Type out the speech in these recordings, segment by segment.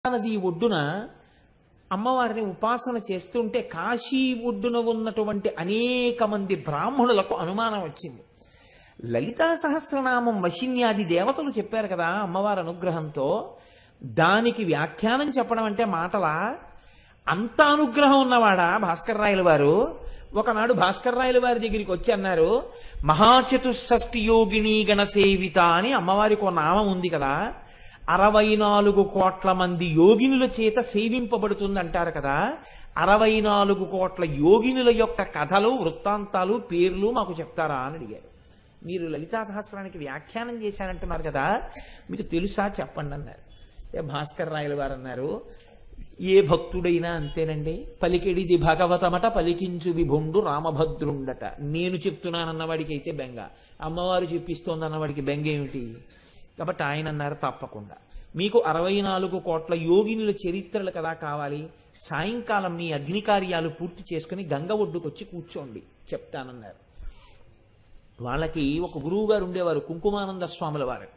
నది ఒడ్డున అమ్మవారిని ఉపాసన చేస్తుంటే కాశీ ఒడ్డున ఉన్నటువంటి అనేక మంది బ్రాహ్మణులకు అనుమానం వచ్చింది. లలితా సహస్రనామం వశిన్యాది దేవతలు చెప్పారు కదా అమ్మవారి అనుగ్రహంతో, దానికి వ్యాఖ్యానం చెప్పడం అంటే మాటలా? అంత అనుగ్రహం ఉన్నవాడా భాస్కర్ రాయల వారు? ఒకనాడు భాస్కర్ రాయల వారి దగ్గరికి వచ్చి అన్నారు, మహాచతుషష్ఠి యోగిని గణసేవిత అని అమ్మవారికి ఒక నామం ఉంది కదా, 64 కోట్ల మంది యోగినుల చేత సేవింపబడుతుంది అంటారు కదా, 64 కోట్ల యోగినుల యొక్క కథలు, వృత్తాంతాలు, పేర్లు మాకు చెప్తారా అని అడిగారు. మీరు లలితా సహస్రానికి వ్యాఖ్యానం చేశారంటున్నారు కదా, మీకు తెలుసా చెప్పండి అన్నారు. భాస్కర్ రాయల వారు అన్నారు, ఏ భక్తుడైనా అంతేనండి, పలికెడిది భగవతమట పలికించు విభుండు రామభద్రుండట. నేను చెప్తున్నానన్నవాడికి అయితే బెంగ, అమ్మవారు చెప్పిస్తోందన్నవాడికి బెంగ ఏమిటి? కాబట్టి ఆయన అన్నారు, తప్పకుండా మీకు 64 కోట్ల యోగినుల చరిత్రలు కదా కావాలి, సాయంకాలం మీ అగ్ని కార్యాలు పూర్తి చేసుకుని గంగ ఒడ్డుకొచ్చి కూర్చోండి చెప్తానన్నారు. వాళ్ళకి ఒక గురువు గారు ఉండేవారు, కుంకుమానంద స్వాముల వారు.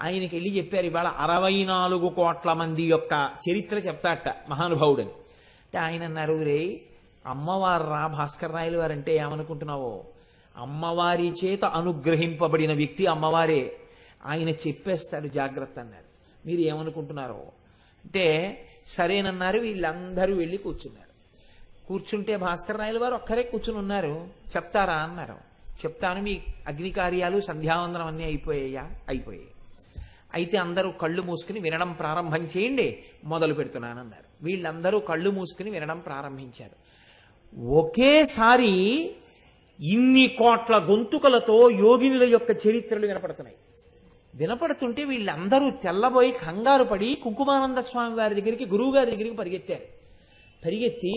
ఆయనకి వెళ్ళి చెప్పారు, ఇవాళ 64 కోట్ల మంది యొక్క చరిత్ర చెప్తాట మహానుభావుడని. అంటే ఆయన అన్నారు, రే అమ్మవారు రా భాస్కర్ రాయల వారు అంటే ఏమనుకుంటున్నావో, అమ్మవారి చేత అనుగ్రహింపబడిన వ్యక్తి అమ్మవారే, ఆయన చెప్పేస్తాడు జాగ్రత్త అన్నారు. మీరు ఏమనుకుంటున్నారో అంటే సరేనన్నారు. వీళ్ళందరూ వెళ్ళి కూర్చున్నారు. కూర్చుంటే భాస్కర్ రాయల వారు ఒక్కరే కూర్చుని ఉన్నారు. చెప్తారా అన్నారు. చెప్తాను, మీ అగ్ని కార్యాలు సంధ్యావందనం అన్నీ అయిపోయాయా? అయిపోయాయి. అయితే అందరూ కళ్ళు మూసుకుని వినడం ప్రారంభం చేయండి, మొదలు పెడుతున్నానన్నారు. వీళ్ళందరూ కళ్ళు మూసుకుని వినడం ప్రారంభించారు. ఒకేసారి ఇన్ని కోట్ల గొంతుకలతో యోగినుల యొక్క చరిత్రలు వినపడుతున్నాయి. వినపడుతుంటే వీళ్ళందరూ తెల్లబోయి కంగారు పడి కుంకుమానంద స్వామి వారి దగ్గరికి, గురువు గారి దగ్గరికి పరిగెత్తారు. పరిగెత్తి,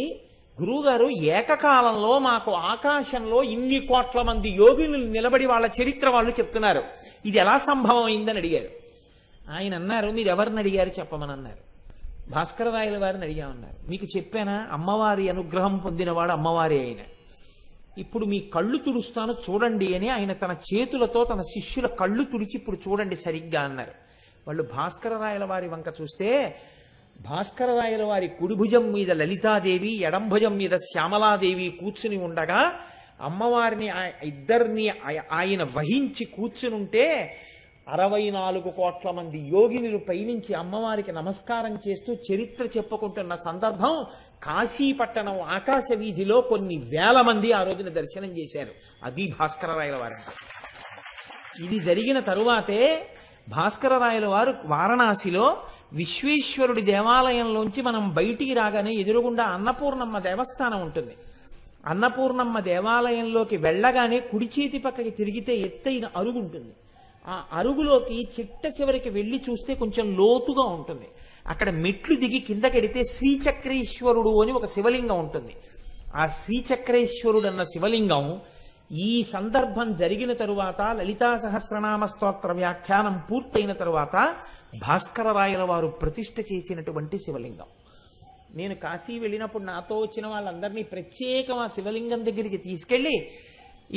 గురువుగారు ఏకకాలంలో మాకు ఆకాశంలో ఇన్ని కోట్ల మంది యోగినులు నిలబడి వాళ్ళ చరిత్ర వాళ్ళు చెప్తున్నారు, ఇది ఎలా సంభవం అయిందని అడిగారు. ఆయన అన్నారు, మీరు ఎవరిని అడిగారు చెప్పమని అన్నారు. భాస్కర రాయల వారిని అడిగామన్నారు. మీకు చెప్పానా, అమ్మవారి అనుగ్రహం పొందినవాడు అమ్మవారే ఆయన. ఇప్పుడు మీ కళ్ళు తుడుస్తాను చూడండి అని ఆయన తన చేతులతో తన శిష్యుల కళ్ళు తుడిచి ఇప్పుడు చూడండి సరిగ్గా అన్నారు. వాళ్ళు భాస్కర రాయల వారి వంక చూస్తే, భాస్కర రాయల వారి కుడి భుజం మీద లలితాదేవి, ఎడం భుజం మీద శ్యామలాదేవి కూర్చుని ఉండగా అమ్మవారిని ఇద్దరిని ఆయన వహించి కూర్చునుంటే 64 కోట్ల మంది యోగినులు పైనుంచి అమ్మవారికి నమస్కారం చేస్తూ చరిత్ర చెప్పుకుంటున్న సందర్భం. కాశీపట్టణం ఆకాశ వీధిలో కొన్ని వేల మంది ఆ రోజున దర్శనం చేశారు. అది భాస్కర రాయల వారు. ఇది జరిగిన తరువాతే భాస్కర రాయల వారు వారణాసిలో విశ్వేశ్వరుడి దేవాలయంలోంచి మనం బయటికి రాగానే ఎదురుగుండా అన్నపూర్ణమ్మ దేవస్థానం ఉంటుంది. అన్నపూర్ణమ్మ దేవాలయంలోకి వెళ్ళగానే కుడి చేతి పక్కకి తిరిగితే ఎత్తైన అరుగు ఉంటుంది. ఆ అరుగులోకి చిట్ట చివరికి వెళ్ళి చూస్తే కొంచెం లోతుగా ఉంటుంది. అక్కడ మెట్లు దిగి కిందకెడితే శ్రీచక్రేశ్వరుడు అని ఒక శివలింగం ఉంటుంది. ఆ శ్రీచక్రేశ్వరుడు అన్న శివలింగం ఈ సందర్భం జరిగిన తరువాత, లలితా సహస్రనామ స్తోత్ర వ్యాఖ్యానం పూర్తయిన తరువాత భాస్కర రాయల వారు ప్రతిష్ఠ చేసినటువంటి శివలింగం. నేను కాశీ వెళ్ళినప్పుడు నాతో వచ్చిన వాళ్ళందరినీ ప్రత్యేకం ఆ శివలింగం దగ్గరికి తీసుకెళ్ళి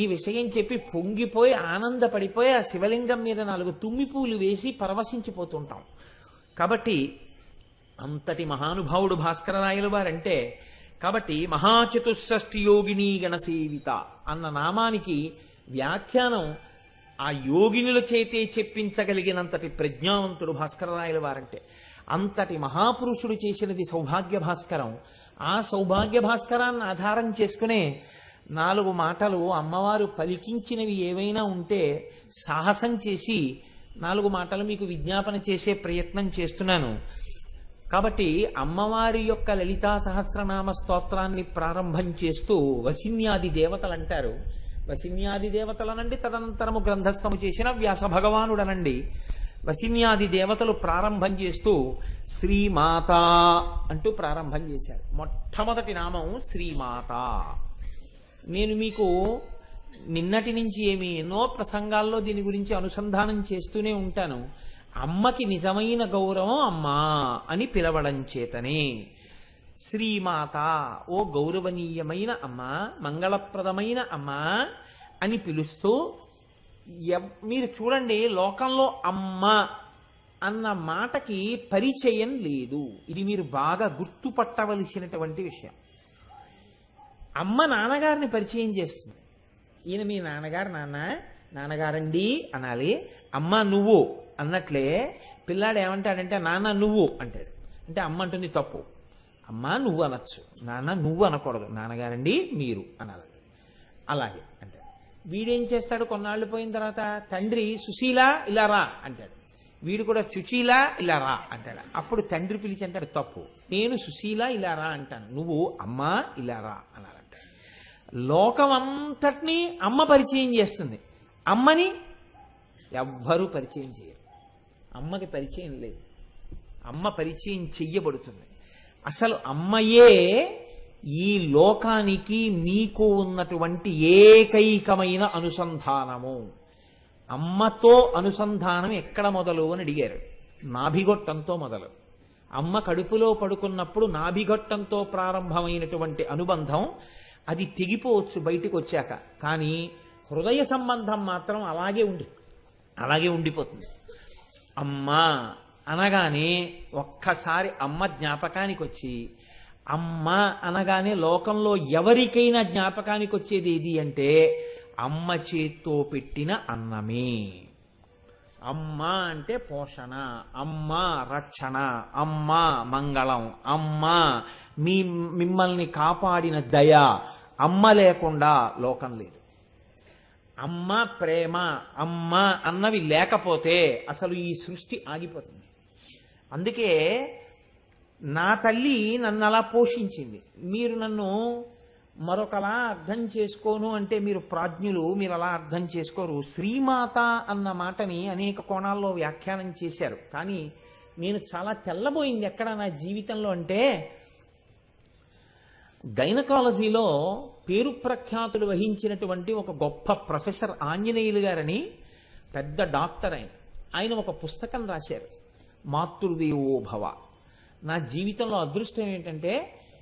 ఈ విషయం చెప్పి పొంగిపోయి ఆనందపడిపోయి ఆ శివలింగం మీద 4 తుమ్మి పూలు వేసి పరవశించిపోతుంటాం. కాబట్టి అంతటి మహానుభావుడు భాస్కర రాయల వారంటే. కాబట్టి మహాచతుషష్ఠి యోగిని గణసేవిత అన్న నామానికి వ్యాఖ్యానం ఆ యోగినుల చేతే చెప్పించగలిగినంతటి ప్రజ్ఞావంతుడు భాస్కర రాయల వారంటే. అంతటి మహాపురుషుడు చేసినది సౌభాగ్య భాస్కరం. ఆ సౌభాగ్య భాస్కరాన్ని ఆధారం చేసుకునే 4 మాటలు అమ్మవారు పలికించినవి ఏవైనా ఉంటే సాహసం చేసి 4 మాటలు మీకు విజ్ఞాపన చేసే ప్రయత్నం చేస్తున్నాను. కాబట్టి అమ్మవారి యొక్క లలితా సహస్రనామ స్తోత్రాన్ని ప్రారంభం చేస్తూ వశిన్యాది దేవతలు అంటారు. వశిన్యాది దేవతలనండి, తదనంతరము గ్రంథస్థము చేసిన వ్యాస భగవానుడనండి. వశిన్యాది దేవతలు ప్రారంభం చేస్తూ శ్రీమాత అంటూ ప్రారంభం చేశారు. మొట్టమొదటి నామం శ్రీమాత. నేను మీకు నిన్నటి నుంచి ఎన్నో ప్రసంగాల్లో దీని గురించి అనుసంధానం చేస్తూనే ఉంటాను. అమ్మకి నిజమైన గౌరవం అమ్మా అని పిలవడం చేతనే శ్రీమాత, ఓ గౌరవనీయమైన అమ్మ, మంగళప్రదమైన అమ్మ అని పిలుస్తూ మీరు చూడండి, లోకంలో అమ్మ అన్న మాటకి పరిచయం లేదు. ఇది మీరు బాగా గుర్తుపట్టవలసినటువంటి విషయం. అమ్మ నాన్నగారిని పరిచయం చేస్తుంది. ఈయన మీ నాన్నగారు, నాన్నగారండి అనాలి. అమ్మ నువ్వు అన్నట్లే పిల్లాడు ఏమంటాడంటే నాన్న నువ్వు అంటాడు. అంటే అమ్మ అంటుంది తప్పు. అమ్మ నువ్వు అనొచ్చు, నాన్న నువ్వు అనకూడదు, నాన్నగారండి మీరు అనాలి. అలాగే అంటాడు. వీడేం చేస్తాడు, కొన్నాళ్ళు పోయిన తర్వాత తండ్రి సుశీల ఇలా రా అంటాడు. వీడు కూడా సుశీల ఇలా రా అంటాడు. అప్పుడు తండ్రి పిలిచి అంటాడు తప్పు, నేను సుశీల ఇలా రా అంటాను, నువ్వు అమ్మ ఇలా రా అనాలంట. లోకం అంతటినీ అమ్మ పరిచయం చేస్తుంది, అమ్మని ఎవ్వరూ పరిచయం చేయరు. అమ్మకి పరిచయం లేదు, అమ్మ పరిచయం చెయ్యబడుతుంది. అసలు అమ్మయే ఈ లోకానికి మీకు ఉన్నటువంటి ఏకైకమైన అనుసంధానము. అమ్మతో అనుసంధానం ఎక్కడ మొదలు అని అడిగారు. నాభిగొట్టంతో మొదలు. అమ్మ కడుపులో పడుకున్నప్పుడు నాభిగొట్టంతో ప్రారంభమైనటువంటి అనుబంధం అది తెగిపోవచ్చు బయటికి వచ్చాక, కానీ హృదయ సంబంధం మాత్రం అలాగే ఉండిపోతుంది. అమ్మ అనగానే ఒక్కసారి అమ్మ జ్ఞాపకానికి వచ్చి, అమ్మ అనగానే లోకంలో ఎవరికైనా జ్ఞాపకానికి వచ్చేది ఏది అంటే అమ్మ చేత్తో పెట్టిన అన్నమే. అమ్మ అంటే పోషణ, అమ్మ రక్షణ, అమ్మ మంగళం, అమ్మ మిమ్మల్ని కాపాడిన దయ. అమ్మ లేకుండా లోకం లేదు. అమ్మ ప్రేమ, అమ్మ అన్నవి లేకపోతే అసలు ఈ సృష్టి ఆగిపోతుంది. అందుకే నా తల్లి నన్ను అలా పోషించింది. మీరు నన్ను మరొకలా అర్థం చేసుకోను అంటే మీరు ప్రాజ్ఞులు, మీరు అలా అర్థం చేసుకోరు. శ్రీమాత అన్న మాటని అనేక కోణాల్లో వ్యాఖ్యానం చేశారు. కానీ నేను చాలా తెల్లబోయింది ఎక్కడ నా జీవితంలో అంటే, గైనకాలజీలో పేరు ప్రఖ్యాతులు వహించినటువంటి ఒక గొప్ప ప్రొఫెసర్ ఆంజనేయులు గారని పెద్ద డాక్టర్ ఆయన ఒక పుస్తకం రాశారు, మాతృదేవో భవ. నా జీవితంలో అదృష్టం ఏంటంటే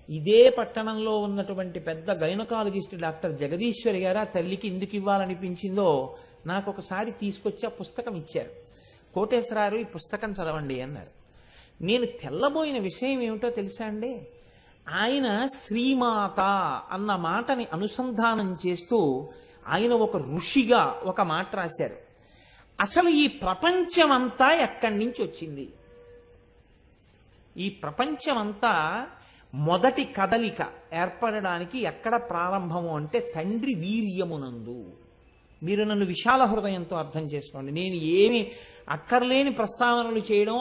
ఇదే పట్టణంలో ఉన్నటువంటి పెద్ద గైనకాలజిస్ట్ డాక్టర్ జగదీశ్వరి గారు ఆ తల్లికి ఎందుకు ఇవ్వాలనిపించిందో నాకు ఒకసారి తీసుకొచ్చి ఆ పుస్తకం ఇచ్చారు. కోటేశ్వరారు ఈ పుస్తకం చదవండి అన్నారు. నేను తెల్లబోయిన విషయం ఏమిటో తెలుసా అండి, ఆయన శ్రీమాత అన్న మాటని అనుసంధానం చేస్తూ ఆయన ఒక ఋషిగా ఒక మాట రాశారు. అసలు ఈ ప్రపంచమంతా ఎక్కడి నుంచి వచ్చింది? ఈ ప్రపంచమంతా మొదటి కదలిక ఏర్పడడానికి ఎక్కడ ప్రారంభము అంటే తండ్రి వీర్యమునందు. మీరు నన్ను విశాల హృదయంతో అర్థం చేసుకోండి. నేను ఏమి అక్కర్లేని ప్రస్తావనలు చేయడం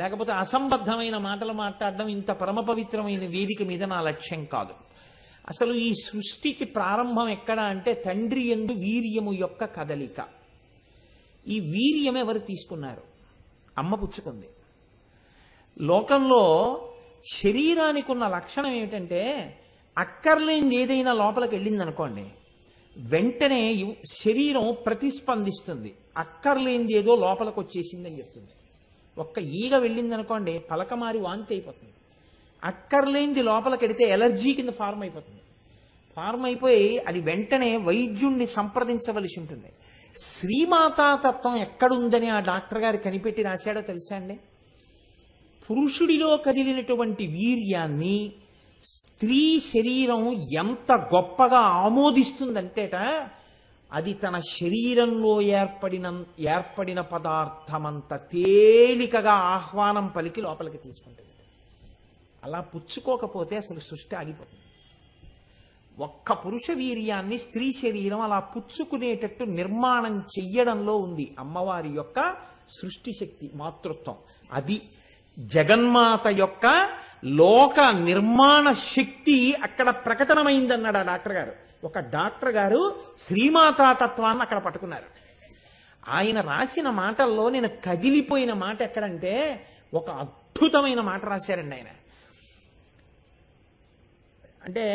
లేకపోతే అసంబద్ధమైన మాటలు మాట్లాడడం ఇంత పరమ పవిత్రమైన వేదిక మీద నా లక్ష్యం కాదు. అసలు ఈ సృష్టికి ప్రారంభం ఎక్కడ అంటే తండ్రి యందు వీర్యము యొక్క కదలిక. ఈ వీర్యం ఎవరు తీసుకున్నారు? అమ్మ పుచ్చుకుంది. లోకంలో శరీరానికి ఉన్న లక్షణం ఏమిటంటే అక్కర్లేనిది ఏదైనా లోపలికి వెళ్ళింది అనుకోండి, వెంటనే శరీరం ప్రతిస్పందిస్తుంది. అక్కర్లేనిది ఏదో లోపలికి వచ్చేసిందని చెప్తుంది. ఒక్క ఈగ వెళ్ళింది అనుకోండి, పలకమారి వాంతి అయిపోతుంది. అక్కర్లేనిది లోపలికి వెడితే ఎలర్జీ కింద ఫార్మ్ అయిపోతుంది. ఫార్మ్ అయిపోయి అది వెంటనే వైద్యుణ్ణి సంప్రదించవలసి ఉంటుంది. శ్రీమాతాతత్వం ఎక్కడుందని ఆ డాక్టర్ గారు కనిపెట్టి రాశాడో తెలుసా అండి? పురుషుడిలో కదిలినటువంటి వీర్యాన్ని స్త్రీ శరీరం ఎంత గొప్పగా ఆమోదిస్తుందంటేట, అది తన శరీరంలో ఏర్పడిన పదార్థమంత తేలికగా ఆహ్వానం పలికి లోపలికి తీసుకుంటుంది. అలా పుచ్చుకోకపోతే అసలు సృష్టి ఆగిపోతుంది. ఒక్క పురుష వీర్యాన్ని స్త్రీ శరీరం అలా పుచ్చుకునేటట్టు నిర్మాణం చెయ్యడంలో ఉంది అమ్మవారి యొక్క సృష్టి శక్తి, మాతృత్వం. అది జగన్మాత యొక్క లోక నిర్మాణ శక్తి అక్కడ ప్రకటనమైందన్నాడు ఆ డాక్టర్ గారు. ఒక డాక్టర్ గారు శ్రీమాతాతత్వాన్ని అక్కడ పట్టుకున్నారు. ఆయన రాసిన మాటల్లో నేను కదిలిపోయిన మాట ఎక్కడంటే, ఒక అద్భుతమైన మాట రాశారండి ఆయన. అంటే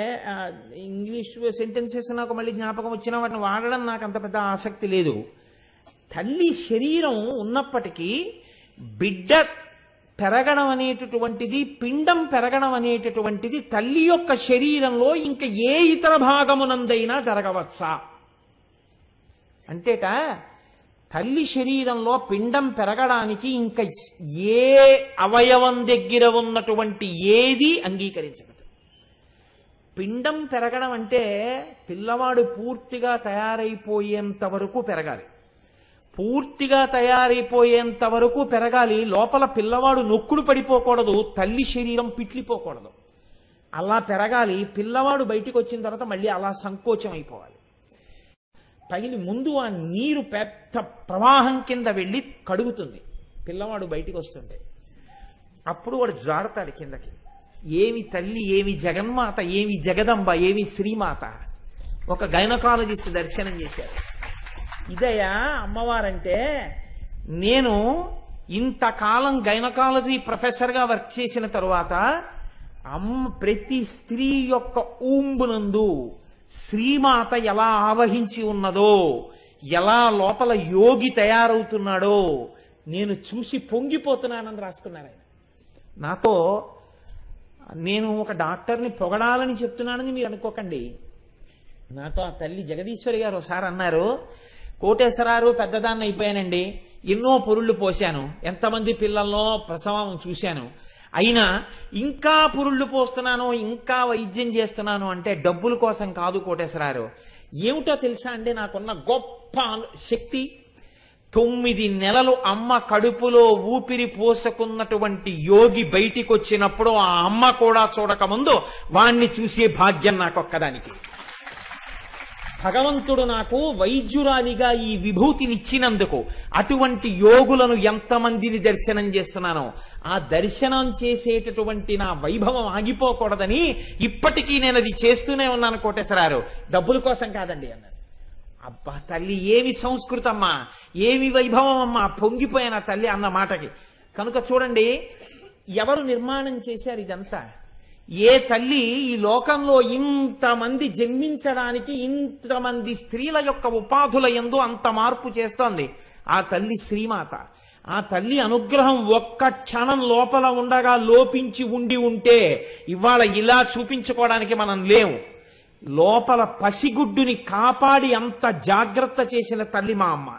ఇంగ్లీష్ సెంటెన్సెస్ నాకు మళ్ళీ జ్ఞాపకం వచ్చినా వాటిని వాడడం నాకు అంత పెద్ద ఆసక్తి లేదు. తల్లి శరీరం ఉన్నప్పటికీ బిడ్డ పెరగడం అనేటటువంటిది, పిండం పెరగడం అనేటటువంటిది తల్లి యొక్క శరీరంలో ఇంకా ఏ ఇతర భాగమునందైనా జరగవచ్చా అంటేట, తల్లి శరీరంలో పిండం పెరగడానికి ఇంకా ఏ అవయవం దగ్గర ఉన్నటువంటి ఏది అంగీకరించదు. పిండం పెరగడం అంటే పిల్లవాడు పూర్తిగా తయారైపోయేంత వరకు పెరగాలి. పూర్తిగా తయారైపోయేంత వరకు పెరగాలి. లోపల పిల్లవాడు నొక్కుడు పడిపోకూడదు, తల్లి శరీరం పిట్లిపోకూడదు. అలా పెరగాలి. పిల్లవాడు బయటికి వచ్చిన తర్వాత మళ్ళీ అలా సంకోచం అయిపోవాలి. పగిలి ముందు ఆ నీరు పెద్ద ప్రవాహం కింద వెళ్ళి కడుగుతుంది పిల్లవాడు బయటికి వస్తుంటే. అప్పుడు వాడు జారుతాడు కిందకి. ఏమి తల్లి, ఏమి జగన్మాత, ఏమి జగదంబ, ఏమి శ్రీమాత. ఒక గైనకాలజిస్ట్ దర్శనం చేశారు. ఇదయా అమ్మవారంటే, నేను ఇంతకాలం గైనకాలజీ ప్రొఫెసర్గా వర్క్ చేసిన తరువాత ప్రతి స్త్రీ యొక్క ఊంబునందు శ్రీమాత ఎలా ఆవహించి ఉన్నదో, ఎలా లోపల యోగి తయారవుతున్నాడో నేను చూసి పొంగిపోతున్నానని రాసుకున్నారు ఆయన. నాతో నేను ఒక డాక్టర్ని పొగడాలని చెప్తున్నానని మీరు అనుకోకండి. నాతో ఆ తల్లి జగదీశ్వరి గారు ఒకసారి అన్నారు, కోటేశ్వరారు పెద్దదాన్ని అయిపోయానండి, ఎన్నో పురుళ్ళు పోశాను, ఎంతమంది పిల్లల్లో ప్రసవం చూశాను, అయినా ఇంకా పురుళ్ళు పోస్తున్నాను, ఇంకా వైద్యం చేస్తున్నాను అంటే డబ్బుల కోసం కాదు కోటేశ్వరారు. ఏమిటో తెలుసా అండి నాకున్న గొప్ప శక్తి? 9 నెలలు అమ్మ కడుపులో ఊపిరి పోసుకున్నటువంటి యోగి బయటికి వచ్చినప్పుడు ఆ అమ్మ కూడా చూడకముందు వాణ్ణి చూసే భాగ్యం నాకొక్కదానికి. భగవంతుడు నాకు వైద్యురాలిగా ఈ విభూతినిచ్చినందుకు అటువంటి యోగులను ఎంతమందిని దర్శనం చేస్తున్నానో, ఆ దర్శనం చేసేటటువంటి నా వైభవం ఆగిపోకూడదని ఇప్పటికీ నేను అది చేస్తూనే ఉన్నాను కోటేశ్వరారు, డబ్బుల కోసం కాదండి అన్నారు. అబ్బా తల్లి ఏమి సంస్కృతమ్మా, ఏమి వైభవం అమ్మా, పొంగిపోయిన తల్లి అన్న మాటకి. కనుక చూడండి, ఎవరు నిర్మాణం చేశారు ఇదంతా? ఏ తల్లి ఈ లోకంలో ఇంతమంది జన్మించడానికి ఇంతమంది స్త్రీల యొక్క ఉపాధుల యందు అంత మార్పు చేస్తోంది? ఆ తల్లి శ్రీమాత. ఆ తల్లి అనుగ్రహం ఒక్క క్షణం లోపల ఉండగా లోపించి ఉంటే ఇవాళ ఇలా చూపించుకోవడానికి మనం లేవు. లోపల పసిగుడ్డుని కాపాడి అంత జాగ్రత్త చేసిన తల్లి మా అమ్మ.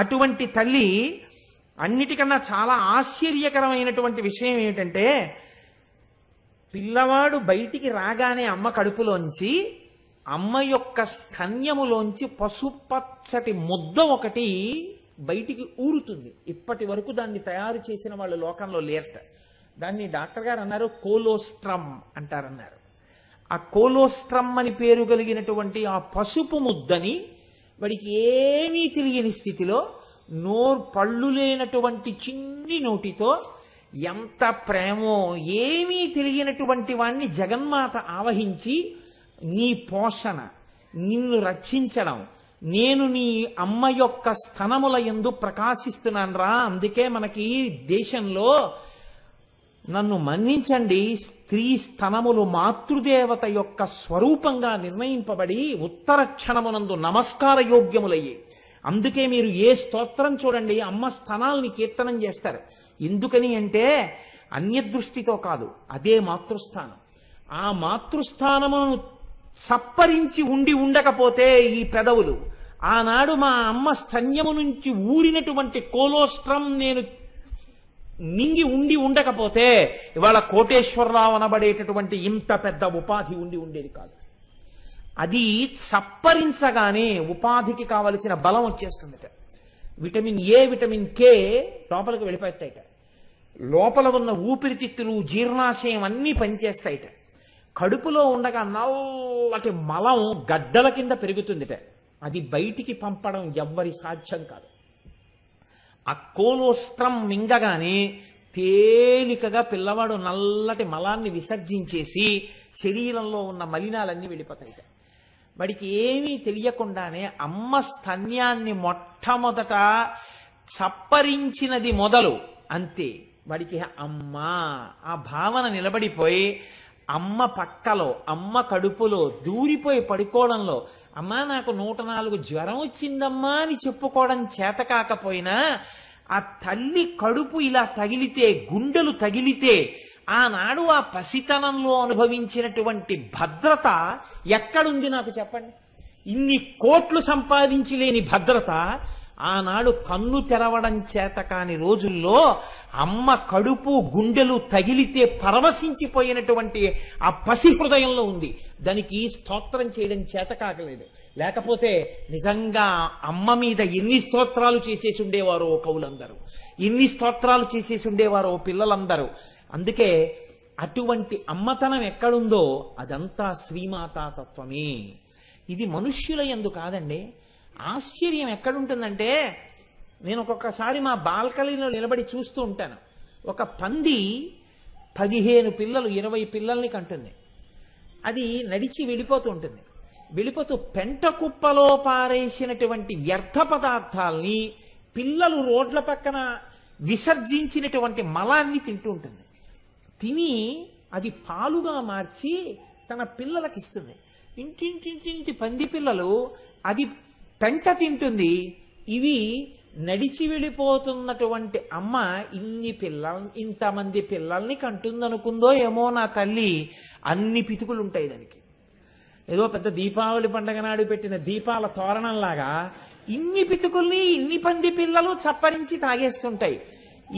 అటువంటి తల్లి అన్నిటికన్నా చాలా ఆశ్చర్యకరమైనటువంటి విషయం ఏమిటంటే, పిల్లవాడు బయటికి రాగానే అమ్మ కడుపులోంచి, అమ్మ యొక్క స్తన్యములోంచి పసుపచ్చటి ముద్ద ఒకటి బయటికి ఊరుతుంది. ఇప్పటి వరకు దాన్ని తయారు చేసిన వాళ్ళు లోకంలో లేరట. దాన్ని డాక్టర్ గారు అన్నారు కోలోస్ట్రమ్ అంటారన్నారు. ఆ కోలోస్ట్రమ్ అని పేరు కలిగినటువంటి ఆ పసుపు ముద్దని వాడికి ఏమీ తెలియని స్థితిలో పళ్ళు లేనటువంటి చిన్ని నోటితో ఎంత ప్రేమో ఏమీ తెలియనటువంటి వాణ్ణి జగన్మాత ఆవహించి, నీ పోషణ, నిన్ను రక్షించడం, నేను నీ అమ్మ యొక్క స్తనముల యందు ప్రకాశిస్తున్నాను రా, అందుకే మనకి దేశంలో నన్ను మన్నించండి, స్త్రీ స్తనములు మాతృదేవత యొక్క స్వరూపంగా నిర్ణయింపబడి ఉత్తర క్షణమునందు నమస్కార యోగ్యములయ్యి. అందుకే మీరు ఏ స్తోత్రం చూడండి అమ్మ స్తనాల్ని కీర్తనం చేస్తారు. ఎందుకని అంటే అన్యదృష్టితో కాదు, అదే మాతృస్థానం. ఆ మాతృస్థానమును సప్పరించి ఉండకపోతే ఈ పెదవులు, ఆనాడు మా అమ్మ స్తన్యము నుంచి ఊరినటువంటి కోలోస్ట్రమ్ నేను మింగి ఉండకపోతే ఇవాళ కోటేశ్వరరావు అనబడేటటువంటి ఇంత పెద్ద ఉపాధి ఉండేది కాదు. అది సప్పరించగానే ఉపాధికి కావలసిన బలం వచ్చేస్తుందట. విటమిన్ ఏ, విటమిన్ కే లోపలికి వెళ్ళిపోతాయిట. లోపల ఉన్న ఊపిరితిత్తులు, జీర్ణాశయం అన్నీ పనిచేస్తాయిట. కడుపులో ఉండగా నల్లటి మలం గడ్డల కింద పెరుగుతుందిట. అది బయటికి పంపడం ఎవ్వరి సాధ్యం కాదు. ఆ కోలోస్ట్రమ్ మింగగానే తేలికగా పిల్లవాడు నల్లటి మలాన్ని విసర్జించేసి శరీరంలో ఉన్న మలినాలన్నీ వెళ్ళిపోతాయిట. వాడికి ఏమీ తెలియకుండానే అమ్మ స్తన్యాన్ని మొట్టమొదట చప్పరించినది మొదలు అంతే. వాడికి అమ్మ ఆ భావన నిలబడిపోయి అమ్మ పక్కలో, అమ్మ కడుపులో దూరిపోయి పడుకోవడంలో, అమ్మా నాకు 104 జ్వరం వచ్చిందమ్మా అని చెప్పుకోవడం చేత కాకపోయినా ఆ తల్లి కడుపు ఇలా తగిలితే, గుండెలు తగిలితే, ఆనాడు ఆ పసితనంలో అనుభవించినటువంటి భద్రత ఎక్కడుంది నాకు చెప్పండి? ఇన్ని కోట్లు సంపాదించి లేని భద్రత ఆనాడు కన్ను తెరవడం చేత కాని రోజుల్లో అమ్మ కడుపు గుండెలు తగిలితే పరవశించిపోయినటువంటి ఆ పసి హృదయంలో ఉంది. దానికి స్తోత్రం చేయడం చేత కాకలేదు. లేకపోతే నిజంగా అమ్మ మీద ఎన్ని స్తోత్రాలు చేసేసి ఉండేవారో కవులందరూ, ఎన్ని స్తోత్రాలు చేసేసి ఉండేవారో పిల్లలందరూ. అందుకే అటువంటి అమ్మతనం ఎక్కడుందో అదంతా శ్రీమాతా తత్వమే. ఇది మనుష్యుల యందు కాదండి. ఆశ్చర్యం ఎక్కడుంటుందంటే, నేను ఒక్కొక్కసారి మా బాల్కనీలో నిలబడి చూస్తూ ఉంటాను. ఒక పంది 15 పిల్లలు 20 పిల్లల్ని కంటుంది. అది నడిచి వెళ్ళిపోతూ ఉంటుంది. వెళ్ళిపోతూ పెంట కుప్పలో పారేసినటువంటి వ్యర్థ పదార్థాల్ని, పిల్లలు రోడ్ల పక్కన విసర్జించినటువంటి మలాన్ని తింటూ ఉంటుంది. తిని అది పాలుగా మార్చి తన పిల్లలకి ఇస్తుంది. ఇంటింటింటి పంది పిల్లలు అది పెంట తింటుంది. ఇవి నడిచి వెళ్ళిపోతున్నటువంటి అమ్మ ఇంతమంది పిల్లల్ని కంటుందనుకుందో ఏమో నా తల్లి. అన్ని పితుకులు ఉంటాయి దానికి. ఏదో పెద్ద దీపావళి పండగ నాడు పెట్టిన దీపాల తోరణంలాగా ఇన్ని పితుకుల్ని ఇన్ని పంది పిల్లలు చప్పరించి తాగేస్తుంటాయి.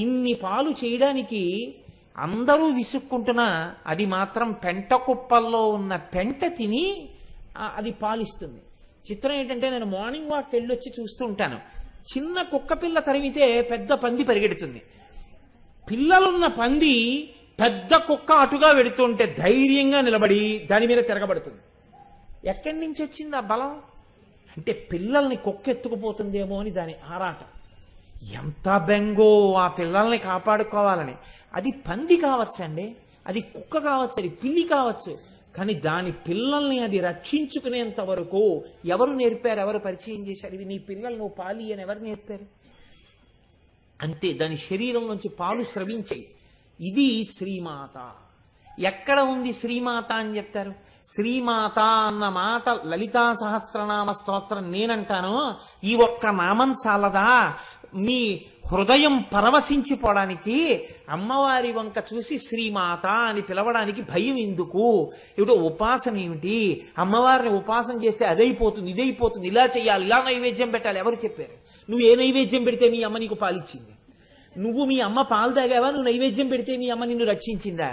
ఇన్ని పాలు చేయడానికి అందరూ విసుక్కుంటున్నా అది మాత్రం పెంట కుప్పల్లో ఉన్న పెంట తిని అది పాలిస్తుంది. చిత్రం ఏంటంటే, నేను మార్నింగ్ వాక్ వెళ్ళొచ్చి చూస్తూ ఉంటాను. చిన్న కుక్క పిల్ల తరిమితే పెద్ద పంది పరిగెడుతుంది. పిల్లలున్న పంది పెద్ద కుక్క అటుగా వెడుతుంటే ధైర్యంగా నిలబడి దాని మీద తిరగబడుతుంది. ఎక్కడి నుంచి వచ్చింది ఆ బలం? అంటే పిల్లల్ని కుక్క ఎత్తుకుపోతుందేమో అని దాని ఆరాటం. ఎంత బెంగో ఆ పిల్లల్ని కాపాడుకోవాలని. అది పంది కావచ్చండి, అది కుక్క కావచ్చు, అది పిల్లి కావచ్చు, కానీ దాని పిల్లల్ని అది రక్షించుకునేంత వరకు ఎవరు నేర్పారు? ఎవరు పరిచయం చేశారు? ఇవి నీ పిల్లలు నువ్వు పాలి అని ఎవరు నేర్పారు? అంతే, దాని శరీరం నుంచి పాలు స్రవించాయి. ఇది శ్రీమాత. ఎక్కడ ఉంది శ్రీమాత అని చెప్తారు? శ్రీమాత అన్న మాట లలితా సహస్రనామ స్తోత్రం నేనంటాను. ఈ ఒక్క నామం చాలదా మీ హృదయం పరవశించిపోవడానికి? అమ్మవారి వంక చూసి శ్రీమాత అని పిలవడానికి భయం ఎందుకు? ఏమిటో ఉపాసన ఏమిటి? అమ్మవారిని ఉపాసన చేస్తే అదైపోతుంది, ఇదైపోతుంది, ఇలా చేయాలి, ఇలా నైవేద్యం పెట్టాలి. ఎవరు చెప్పారు? నువ్వు ఏ నైవేద్యం పెడితే మీ అమ్మ నీకు పాలిచ్చింది? నువ్వు మీ అమ్మ పాలు తాగావా? నువ్వు నైవేద్యం పెడితే మీ అమ్మ నిన్ను రక్షించిందా?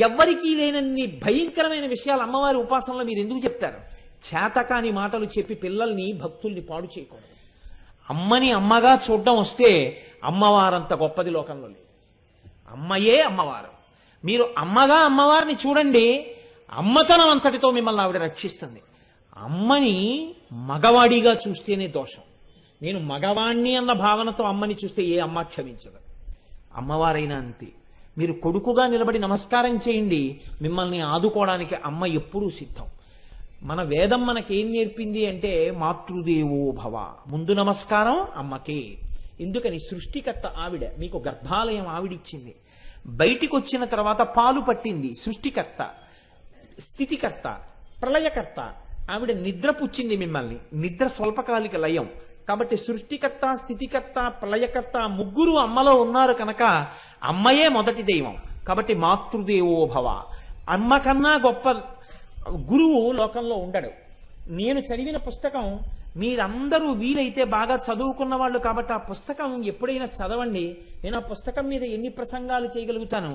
ఎవ్వరికీ లేనన్ని భయంకరమైన విషయాలు అమ్మవారి ఉపాసనలో మీరు ఎందుకు చెప్తారు? చేతకాని మాటలు చెప్పి పిల్లల్ని భక్తుల్ని పాడు చేయకూడదు. అమ్మని అమ్మగా చూడడం వస్తే అమ్మవారంత గొప్పది లోకంలో లేదు. అమ్మయే అమ్మవారు. మీరు అమ్మగా అమ్మవారిని చూడండి, అమ్మతనం అంతటితో మిమ్మల్ని ఆవిడ రక్షిస్తుంది. అమ్మని మగవాడిగా చూస్తేనే దోషం. నేను మగవాణ్ణి అన్న భావనతో అమ్మని చూస్తే ఏ అమ్మ క్షమించదు. అమ్మవారైనా అంతే. మీరు కొడుకుగా నిలబడి నమస్కారం చేయండి, మిమ్మల్ని ఆదుకోవడానికి అమ్మ ఎప్పుడూ సిద్ధం. మన వేదం మనకేం నేర్పింది అంటే మాతృదేవో భవ. ముందు నమస్కారం అమ్మకే. ఎందుకని? సృష్టికర్త ఆవిడ. మీకు గర్భాలయం ఆవిడిచ్చింది. బయటికి వచ్చిన తర్వాత పాలు పట్టింది సృష్టికర్త, స్థితికర్త, ప్రళయకర్త. ఆవిడ నిద్ర పుచ్చింది మిమ్మల్ని. నిద్ర స్వల్పకాలిక లయం. కాబట్టి సృష్టికర్త, స్థితికర్త, ప్రళయకర్త ముగ్గురు అమ్మలో ఉన్నారు కనుక అమ్మయే మొదటి దైవం. కాబట్టి మాతృదేవో భవ. అమ్మ కన్నా గొప్ప గురువు లోకంలో ఉండడు. నేను చదివిన పుస్తకం మీరందరూ వీలైతే బాగా చదువుకున్న వాళ్ళు కాబట్టి ఆ పుస్తకం ఎప్పుడైనా చదవండి. నేను ఆ పుస్తకం మీద ఎన్ని ప్రసంగాలు చేయగలుగుతాను.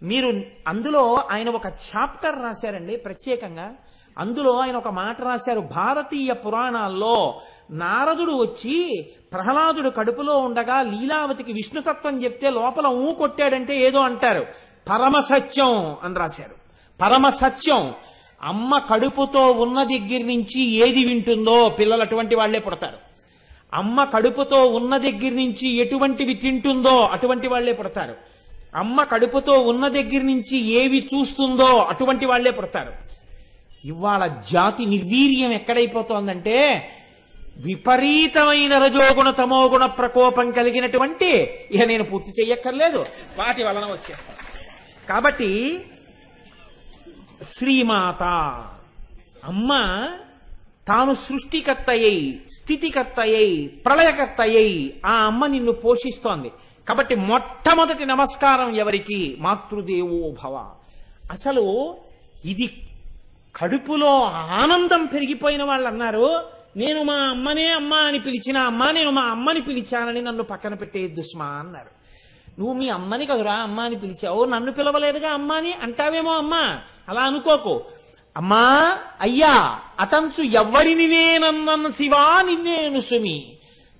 మీరు అందులో ఆయన ఒక చాప్టర్ రాశారండి ప్రత్యేకంగా. అందులో ఆయన ఒక మాట రాశారు. భారతీయ పురాణాల్లో నారదుడు వచ్చి ప్రహ్లాదుడు కడుపులో ఉండగా లీలావతికి విష్ణుతత్వం చెప్తే లోపల కొట్టాడంటే ఏదో అంటారు. పరమసత్యం అని రాశారు. పరమసత్యం. అమ్మ కడుపుతో ఉన్న దగ్గర నుంచి ఏది వింటుందో పిల్లలు అటువంటి వాళ్లే పుడతారు. అమ్మ కడుపుతో ఉన్న దగ్గర నుంచి ఎటువంటివి తింటుందో అటువంటి వాళ్లే పుడతారు. అమ్మ కడుపుతో ఉన్న దగ్గర నుంచి ఏవి చూస్తుందో అటువంటి వాళ్లే పుడతారు. ఇవాళ జాతి నిర్వీర్యం ఎక్కడైపోతోందంటే విపరీతమైన రజోగుణ తమోగుణ ప్రకోపం కలిగినటువంటి, ఇక నేను పూర్తి చెయ్యక్కర్లేదు, వాటి వలన వచ్చేస్తాను. కాబట్టి శ్రీమాత అమ్మ తాను సృష్టికర్తయ్యి, స్థితికర్తయ్యి, ప్రళయకర్తయ్యి ఆ అమ్మ నిన్ను పోషిస్తోంది. కాబట్టి మొట్టమొదటి నమస్కారం ఎవరికి? మాతృదేవో భవ. అసలు ఇది కడుపులో ఆనందం పెరిగిపోయిన వాళ్ళు అన్నారు, నేను మా అమ్మనే అమ్మ అని పిలిచిన అమ్మ నేను మా అమ్మని పిలిచానని నన్ను పక్కన పెట్టేయద్దు సుమా అన్నారు. నువ్వు మీ అమ్మని కదురా అమ్మ అని పిలిచావు, నన్ను పిలవలేదుగా అమ్మ అని అంటావేమో అమ్మ, అలా అనుకోకు. అమ్మా అయ్యా అతంచు ఎవ్వడిని నేనన్న శివా నిన్నేను సుమి,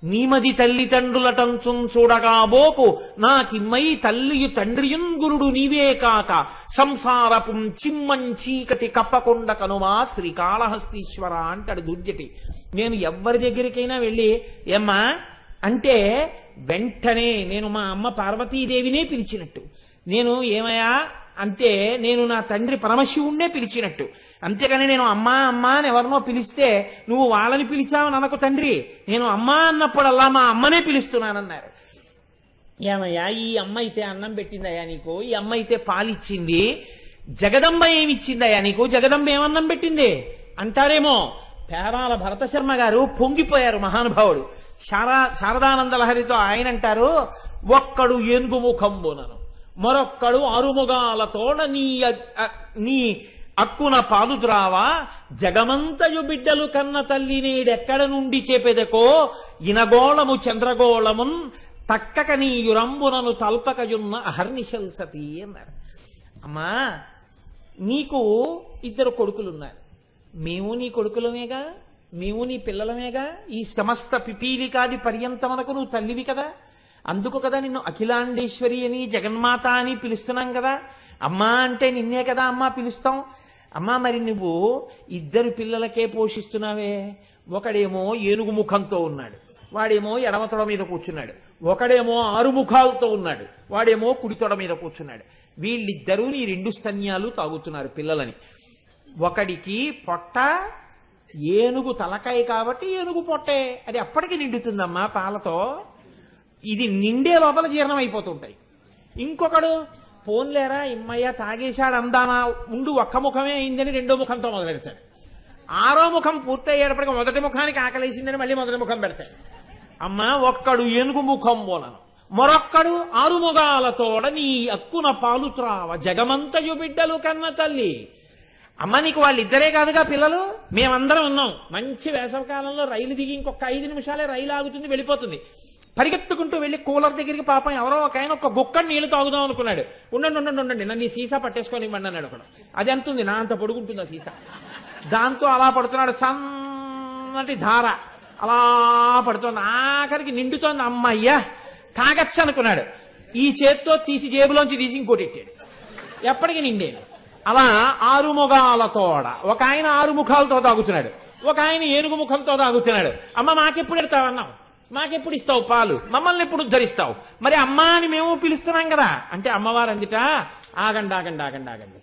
నీమది తల్లిదండ్రులటంచుం చూడగాబోకు నాకిమ్మై తల్లియు తండ్రియున్ గురుడు నీవే కాక సంసారపుం చిమ్మం చీకటి కప్పకొండ కనుమా శ్రీకాళహస్తీశ్వర అంటాడు దుర్జటి. నేను ఎవ్వరి దగ్గరికైనా వెళ్ళి ఏమ్మా అంటే వెంటనే నేను మా అమ్మ పార్వతీదేవినే పిలిచినట్టు, నేను ఏమయ్యా అంటే నేను నా తండ్రి పరమశివుణ్ణే పిలిచినట్టు. అంతేకాని నేను అమ్మా అమ్మా అని ఎవరినో పిలిస్తే నువ్వు వాళ్ళని పిలిచావని అనకు తండ్రి, నేను అమ్మా అన్నప్పుడల్లా మా అమ్మనే పిలుస్తున్నానన్నారు. ఏమయ్యా ఈ అమ్మ అయితే అన్నం పెట్టిందయ్యా నీకు, ఈ అమ్మ అయితే పాలిచ్చింది, జగదంబ ఏమిచ్చిందయ్యా నీకు, జగదంబ ఏమన్నం పెట్టింది అంటారేమో. పేరాల భరతశర్మ గారు పొంగిపోయారు మహానుభావుడు. శారదానంద లహరితో ఆయన అంటారు, ఒక్కడు ఏనుగు ముఖంబునను మరొక్కడు ఆరుముగాలతోడ నీ అక్కున పాలుద్రావా జగమంతయు బిడ్డలు కన్న తల్లి నేడెక్కడ నుండి చేపెదకో ఇనగోళము చంద్రగోళమున్ తక్కక నీయురంబునను తల్పకయున్న అహర్నిశల్సతి అన్నారు. అమ్మా నీకు 2 కొడుకులున్నారు, మేము నీ కొడుకులమేగా, మేము నీ పిల్లలమేగా, ఈ సమస్త పిపీలికాది పర్యంతమనకు నువ్వు తల్లివి కదా, అందుకు కదా నిన్ను అఖిలాండేశ్వరి అని జగన్మాత అని పిలుస్తున్నాం కదా, అమ్మా అంటే నిన్నే కదా అమ్మా పిలుస్తాం. అమ్మా మరి నువ్వు 2 పిల్లలకే పోషిస్తున్నావే, ఒకడేమో ఏనుగు ముఖంతో ఉన్నాడు, వాడేమో ఎడమ తొడ మీద కూర్చున్నాడు, ఒకడేమో 6 ముఖాలతో ఉన్నాడు, వాడేమో కుడి తొడ మీద కూర్చున్నాడు. వీళ్ళిద్దరూ నీ 2 స్తన్యాలు తాగుతున్నారు పిల్లలని. ఒకడికి పొట్ట ఏనుగు తలకాయ కాబట్టి ఏనుగు పొట్టే, అది అప్పటికి నిండుతుందమ్మా పాలతో, ఇది నిండే లోపల జీర్ణం అయిపోతుంటాయి. ఇంకొకడు పోన్లేరా ఇమ్మయ్య తాగేశాడు అందానా ఉండు ఒక్క ముఖమే అయిందని 2వ ముఖంతో మొదలెడతాడు, 6వ ముఖం పూర్తయ్యేటప్పటికి మొదటి ముఖానికి ఆకలేసిందని మళ్ళీ మొదటి ముఖం పెడతాడు. అమ్మా ఒక్కడు ఏనుగు ముఖం బోనను మరొక్కడు 6 ముగాలతోడ నీ అక్కున పాలుత్రావ జగమంతయు బిడ్డలు కన్న తల్లి. అమ్మ నీకు వాళ్ళిద్దరే కాదుగా పిల్లలు, మేమందరం ఉన్నాం. మంచి వేసవకాలంలో రైలు దిగి ఇంకొక 5 నిమిషాలే రైలు ఆగుతుంది, వెళ్ళిపోతుంది. పరిగెత్తుకుంటూ వెళ్ళి కూలర్ దగ్గరికి పాపం ఎవరో ఒక ఆయన ఒక గుక్కడి నీళ్లు తాగుదాం అనుకున్నాడు. ఉండండి నన్ను ఈ సీసా పట్టేసుకొని ఇవ్వండి అన్నాడు ఒకడు. అది ఎంత ఉంది, నా అంత పొడుగుంటుంది ఆ సీసా. దాంతో అలా పడుతున్నాడు, సన్నటి ధార అలా పడుతోంది, ఆఖరికి నిండుతోంది. అమ్మయ్యా తాగచ్చు అనుకున్నాడు, ఈ చేత్తో తీసి జేబులోంచి తీసి ఇంకోటి ఎట్టాడు, ఎప్పటికీ నిండేది. అలా 6 ముఖాలతోడ ఒక ఆయన 6 ముఖాలతో తాగుతున్నాడు, ఒక ఆయన ఏనుగు ముఖంతో తాగుతున్నాడు. అమ్మ మాకెప్పుడు ఎడతావన్నావు, మాకెప్పుడు ఇస్తావు పాలు, మమ్మల్ని ఎప్పుడు ఉద్ధరిస్తావు, మరి అమ్మా అని మేము పిలుస్తున్నాం కదా అంటే అమ్మవారు అందుట ఆగండి,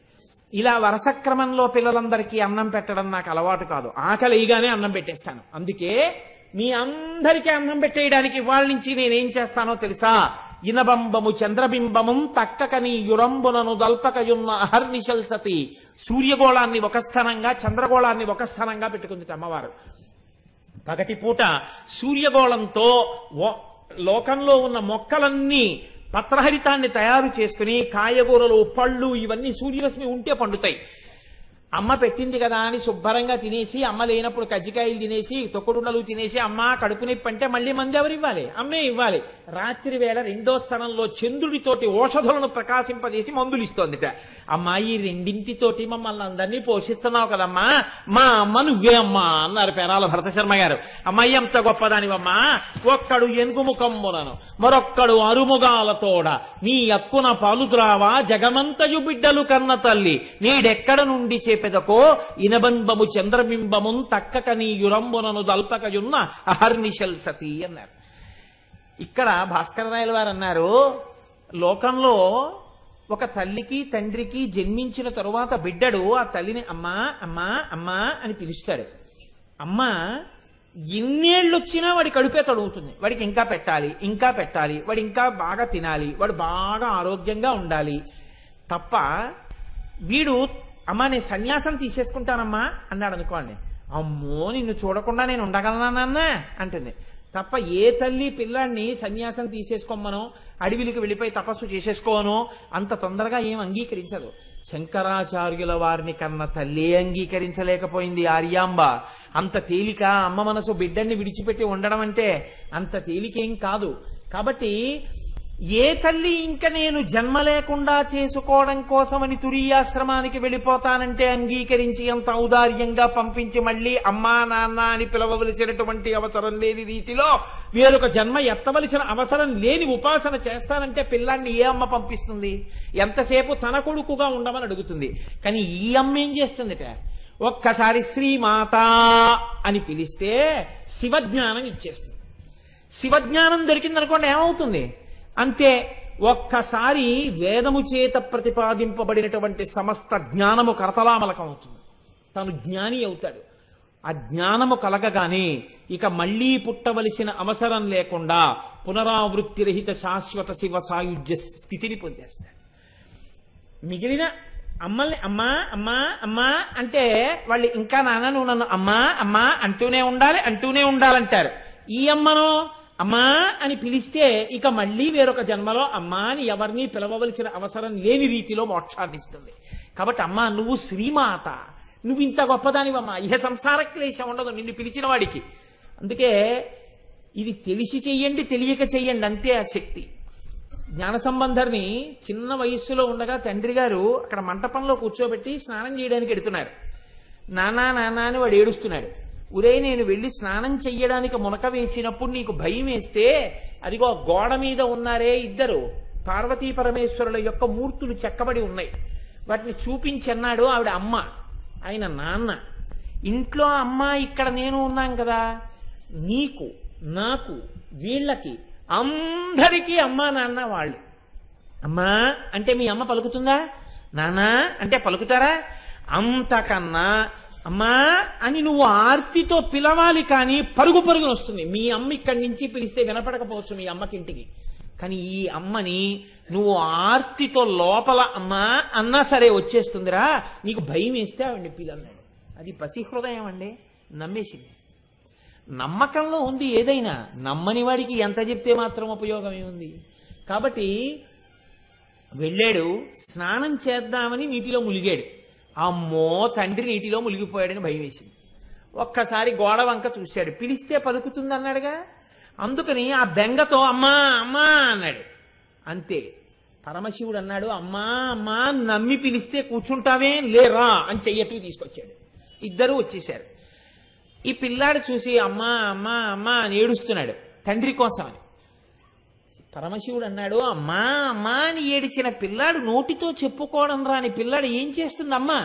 ఇలా వరుస క్రమంలో పిల్లలందరికీ అన్నం పెట్టడం నాకు అలవాటు కాదు, ఆకలిగానే అన్నం పెట్టేస్తాను. అందుకే మీ అందరికీ అన్నం పెట్టేయడానికి ఇవాళ నుంచి నేనేం చేస్తానో తెలుసా, ఇనబంబము చంద్రబింబము తక్కక నీ యురంబునను దల్పకయున్న అహర్నిశల్సతి. సూర్యగోళాన్ని ఒక స్థానంగా చంద్రగోళాన్ని ఒక స్థానంగా పెట్టుకుంది అమ్మవారు. పగటి పూట సూర్యగోళంతో లోకంలో ఉన్న మొక్కలన్నీ పత్రహరితాన్ని తయారు చేసుకుని కాయగూరలు పళ్ళు ఇవన్నీ సూర్యరశ్మి ఉంటే పండుతాయి. అమ్మ పెట్టింది కదా అని శుభ్రంగా తినేసి, అమ్మ లేనప్పుడు కజ్జికాయలు తినేసి తొక్కుడుండలు తినేసి అమ్మ కడుపు నొప్పి అంటే మళ్ళీ మంది ఎవరు ఇవ్వాలి, అమ్మే ఇవ్వాలి. రాత్రి వేళ 2వ స్థానంలో చంద్రుడితోటి ఓషధులను ప్రకాశింపజేసి మందులు ఇస్తోందిట. అమ్మా ఈ రెండింటితోటి మమ్మల్ని అందరినీ పోషిస్తున్నావు కదమ్మా, మా అమ్మ నువ్వే అమ్మా అన్నారు పేరాల భరతశర్మ గారు. అమ్మాయి ఎంత గొప్పదానివమ్మా, ఒక్కడు ఏనుగు ముఖంబునను మరొక్కడు 6 ముగాలతోడ నీ అక్కున పాలుద్రావా జగమంతయు బిడ్డలు కన్న తల్లి నీడెక్కడ నుండి చేపెదకో ఇనబంబము చంద్రబింబమున్ తక్కక నీ యురంబునను దల్పకయున్న అహర్నిశల్సతి అన్నారు. ఇక్కడ భాస్కరరాయల వారు అన్నారు, లోకంలో ఒక తల్లికి తండ్రికి జన్మించిన తరువాత బిడ్డడు ఆ తల్లిని అమ్మా అమ్మా అమ్మా అని పిలుస్తాడు. అమ్మ ఎన్నేళ్ళు వచ్చినా వాడి కడుపే తడుగుతుంది, వాడికి ఇంకా పెట్టాలి, వాడు ఇంకా బాగా తినాలి, వాడు బాగా ఆరోగ్యంగా ఉండాలి తప్ప వీడు అమ్మా నేను సన్యాసం తీసేసుకుంటానమ్మా అన్నాడు అనుకోండి, అమ్మో నిన్ను చూడకుండా నేను ఉండగలనానన్నా అంటుంది తప్ప ఏ తల్లి పిల్లాన్ని సన్యాసం తీసేసుకోమనో అడవిలకు వెళ్ళిపోయి తపస్సు చేసేసుకోనో అంత తొందరగా ఏం అంగీకరించదు. శంకరాచార్యుల వారిని కన్న తల్లి అంగీకరించలేకపోయింది ఆర్యాంబ. అంత తేలిక అమ్మ మనసు బిడ్డల్ని విడిచిపెట్టి ఉండడం అంటే అంత తేలికేం కాదు. కాబట్టి ఏ తల్లి ఇంకా నేను జన్మ లేకుండా చేసుకోవడం కోసమని తురీయాశ్రమానికి వెళ్ళిపోతానంటే అంగీకరించి అంత ఔదార్యంగా పంపించి మళ్ళీ అమ్మా నాన్న అని పిలవవలసినటువంటి అవసరం లేని రీతిలో వేరొక జన్మ ఎత్తవలసిన అవసరం లేని ఉపాసన చేస్తానంటే పిల్లాన్ని ఏ అమ్మ పంపిస్తుంది? ఎంతసేపు తన కొడుకుగా ఉండమని అడుగుతుంది. కానీ ఈ అమ్మ ఏం చేస్తుందిట, ఒక్కసారి శ్రీమాత అని పిలిస్తే శివజ్ఞానం ఇచ్చేస్తుంది. శివజ్ఞానం దొరికిందనుకోండి ఏమవుతుంది? అంతే, ఒక్కసారి వేదము చేత ప్రతిపాదింపబడినటువంటి సమస్త జ్ఞానము కరతలామలకం అవుతుంది. తను జ్ఞాని అవుతాడు. ఆ జ్ఞానము కలగగానే ఇక మళ్లీ పుట్టవలసిన అవసరం లేకుండా పునరావృత్తి రహిత శాశ్వత శివ సాయుధ్య స్థితిని పొందేస్తాడు. మిగిలిన అమ్మల్ని అమ్మా అమ్మా అమ్మా అంటే వాళ్ళు ఇంకా నాన్న నువ్వు నన్ను అమ్మా అమ్మా అంటూనే ఉండాలంటారు. ఈ అమ్మను అమ్మా అని పిలిస్తే ఇక మళ్లీ వేరొక జన్మలో అమ్మా అని ఎవరిని పిలవవలసిన అవసరం లేని రీతిలో మోక్షాన్ని ఇస్తుంది. కాబట్టి అమ్మా నువ్వు శ్రీమాత, నువ్వు ఇంత గొప్పదానివమ్మా, ఇహ సంసార క్లేశం ఉండదు నిన్ను పిలిచిన వాడికి. అందుకే ఇది తెలిసి చెయ్యండి తెలియక చెయ్యండి అంతే ఆ శక్తి. జ్ఞాన సంబంధర్ని చిన్న వయస్సులో ఉండగా తండ్రి గారు అక్కడ మంటపంలో కూర్చోబెట్టి స్నానం చేయడానికి ఎడుతున్నారు. నానా నానా అని వాడు ఏడుస్తున్నాడు. ఉరే నేను వెళ్ళి స్నానం చెయ్యడానికి మునక వేసినప్పుడు నీకు భయం వేస్తే అదిగో గోడ మీద ఉన్నారే ఇద్దరు పార్వతీ పరమేశ్వరుల యొక్క మూర్తులు చెక్కబడి ఉన్నాయి, వాటిని చూపించన్నాడు. ఆవిడ అమ్మ, ఆయన నాన్న. ఇంట్లో అమ్మ, ఇక్కడ నేను ఉన్నాం కదా, నీకు నాకు వీళ్ళకి అందరికీ అమ్మా నాన్న వాళ్ళు. అమ్మా అంటే మీ అమ్మ పలుకుతుందా? నాన్న అంటే పలుకుతారా? అంతకన్నా అమ్మా అని నువ్వు ఆర్తితో పిలవాలి, కానీ పరుగు పరుగున వస్తుంది. మీ అమ్మ ఇక్కడి నుంచి పిలిస్తే వినపడకపోవచ్చు మీ అమ్మకి ఇంటికి, కానీ ఈ అమ్మని నువ్వు ఆర్తితో లోపల అమ్మా అన్నా సరే వచ్చేస్తుందిరా, నీకు భయం వేస్తే ఆవిడ్ని పిలన్నాడు. అది పసి హృదయం అండి, నమ్మేసింది. నమ్మకంలో ఉంది ఏదైనా, నమ్మని వాడికి ఎంత చెప్తే మాత్రం ఉపయోగం ఏముంది? కాబట్టి వెళ్ళాడు, స్నానం చేద్దామని నీటిలో ములిగాడు. అమ్మో తండ్రి నీటిలో మునిగిపోయాడని భయం వేసింది. ఒక్కసారి గోడ వంక చూశాడు, పిలిస్తే పలుకుతుంది అన్నాడుగా, అందుకని ఆ బెంగతో అమ్మా అమ్మా అన్నాడు. అంతే, పరమశివుడు అన్నాడు అమ్మా అమ్మా నమ్మి పిలిస్తే కూర్చుంటావే లేరా అని చెయ్యట్టు తీసుకొచ్చాడు. ఇద్దరూ వచ్చేశారు. ఈ పిల్లాడు చూసి అమ్మా అమ్మా అమ్మా అని ఏడుస్తున్నాడు తండ్రి కోసమని. పరమశివుడు అన్నాడు అమ్మా అమ్మా అని ఏడిచిన పిల్లాడు నోటితో చెప్పుకోవడం రాని పిల్లాడు ఏం చేస్తుందమ్మా,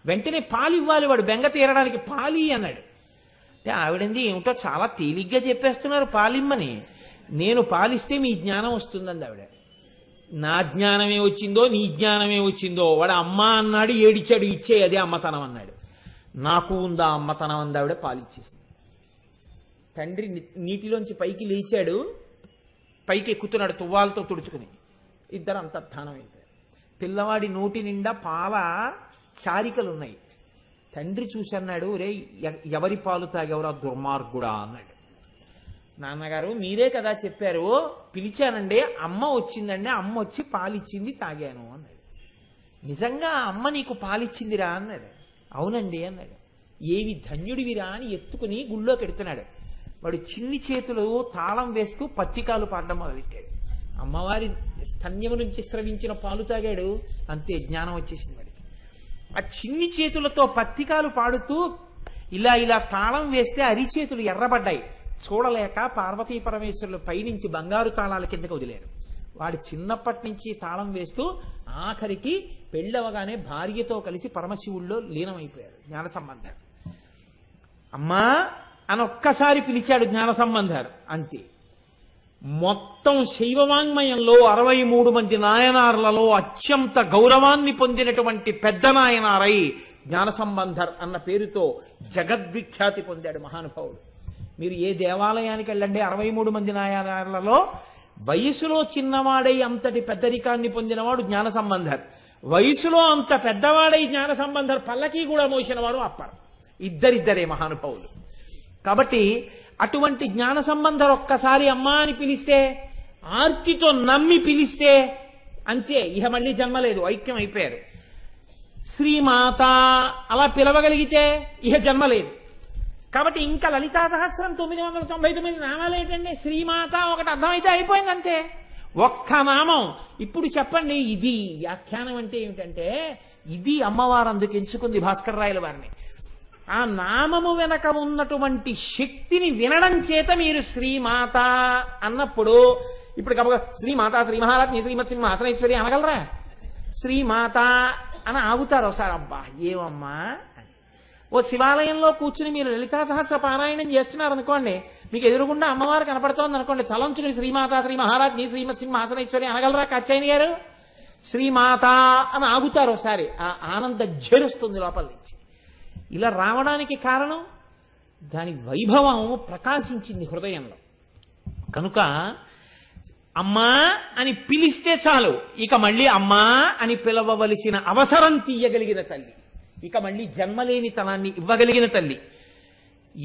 వెంటనే పాలు ఇవ్వాలి, వాడు బెంగ తీరడానికి పాలి అన్నాడు. అంటే ఆవిడంది ఏమిటో చాలా తేలిగ్గా చెప్పేస్తున్నారు పాలిమ్మని, నేను పాలిస్తే మీ జ్ఞానం వస్తుందండి ఆవిడ. నా జ్ఞానమే వచ్చిందో నీ జ్ఞానమే వచ్చిందో, వాడు అమ్మా అన్నాడు ఏడిచాడు, ఇచ్చే అదే అమ్మతనం అన్నాడు. నాకు ఉందా అమ్మతనం అంది ఆవిడ, పాలిచ్చేసింది. తండ్రి నీటిలోంచి పైకి లేచాడు, పైకి ఎక్కుతున్నాడు తువ్వాలతో తుడుచుకుని. ఇద్దరు అంతర్ధానం అయిపోయారు. పిల్లవాడి నోటి నిండా పాల చారికలున్నాయి. తండ్రి చూసి అన్నాడు, రే ఎవరి పాలు తాగెవరా దుర్మార్గుడా అన్నాడు. నాన్నగారు మీరే కదా చెప్పారు, పిలిచానండి, అమ్మ వచ్చిందండి, అమ్మ వచ్చి పాలిచ్చింది తాగాను అన్నాడు. నిజంగా అమ్మ నీకు పాలిచ్చిందిరా అన్నాడు. అవునండి అన్నాడు. ఏవి ధన్యుడివిరా అని ఎత్తుకుని గుళ్ళోకి ఎడుతున్నాడు. వాడు చిన్ని చేతులు తాళం వేస్తూ పత్తికాలు పాడడం మొదలెట్టాడు. అమ్మవారి స్తన్యము నుంచి స్రవించిన పాలు తాగాడు, అంతే జ్ఞానం వచ్చేసింది వాడికి. ఆ చిన్ని చేతులతో పత్తికాలు పాడుతూ ఇలా ఇలా తాళం వేస్తే అరిచేతులు ఎర్రబడ్డాయి. చూడలేక పార్వతీ పరమేశ్వరులు పైనుంచి బంగారు తాళాల కిందకి వదిలేరు. వాడు చిన్నప్పటి నుంచి తాళం వేస్తూ ఆఖరికి పెళ్ళవగానే భార్యతో కలిసి పరమశివుల్లో లీనమైపోయాడు జ్ఞాన సంబంధాలు. అమ్మా అని ఒక్కసారి పిలిచాడు జ్ఞాన సంబంధాలు, అంతే. మొత్తం శైవవాంగ్మయంలో 63 మంది నాయనార్లలో అత్యంత గౌరవాన్ని పొందినటువంటి పెద్ద నాయనారై జ్ఞాన సంబంధర్ అన్న పేరుతో జగద్విఖ్యాతి పొందాడు మహానుభావుడు. మీరు ఏ దేవాలయానికి వెళ్ళండి, 63 మంది నాయనార్లలో వయసులో చిన్నవాడై అంతటి పెద్దరికాన్ని పొందినవాడు జ్ఞాన సంబంధర్. వయసులో అంత పెద్దవాడై జ్ఞాన సంబంధర్ పల్లకి కూడా మోసినవాడు అప్పర్. ఇద్దరిద్దరే మహానుభావులు. కాబట్టి అటువంటి జ్ఞాన సంబంధర్ ఒక్కసారి అమ్మా అని పిలిస్తే, ఆర్తితో నమ్మి పిలిస్తే అంతే, ఇహ మళ్ళీ జన్మలేదు, ఐక్యం అయిపోయారు. శ్రీమాత అలా పిలవగలిగితే ఇహ జన్మలేదు. కాబట్టి ఇంకా లలితా సహస్రం 999 నామాలు ఏంటండి? శ్రీమాత ఒకటి అర్థమైతే అయిపోయింది అంతే, ఒక్క నామం. ఇప్పుడు చెప్పండి, ఇది వ్యాఖ్యానం అంటే ఏమిటంటే, ఇది అమ్మవారు అందుకు ఎంచుకుంది భాస్కర రాయల వారిని. ఆ నామము వెనక ఉన్నటువంటి శక్తిని వినడం చేత మీరు శ్రీమాత అన్నప్పుడు, ఇప్పుడు కనుక శ్రీమాత, శ్రీ మహాలక్ష్మి, శ్రీమత్ సింహాసనేశ్వరి అనగలరా? శ్రీమాత అని ఆగుతారు ఒకసారి. అబ్బా ఏమమ్మా అని. ఓ శివాలయంలో కూర్చుని మీరు లలితా సహస్ర పారాయణం చేస్తున్నారు అనుకోండి, మీకు ఎదురుగుండా అమ్మవారు కనపడుతోంది అనుకోండి, తలంచుని శ్రీమాత, శ్రీ మహారాజ్ని, శ్రీమత్ సింహాసనేశ్వరి అనగలరా కాచాయని గారు? శ్రీమాత అని ఆగుతారు ఒకసారి. ఆ ఆనంద జరుస్తుంది లోపల నుంచి. ఇలా రావడానికి కారణం దాని వైభవం ప్రకాశించింది హృదయంలో. కనుక అమ్మా అని పిలిస్తే చాలు, ఇక మళ్ళీ అమ్మా అని పిలవవలసిన అవసరం తీయగలిగిన తల్లి, ఇక మళ్ళీ జన్మలేనితనాన్ని ఇవ్వగలిగిన తల్లి.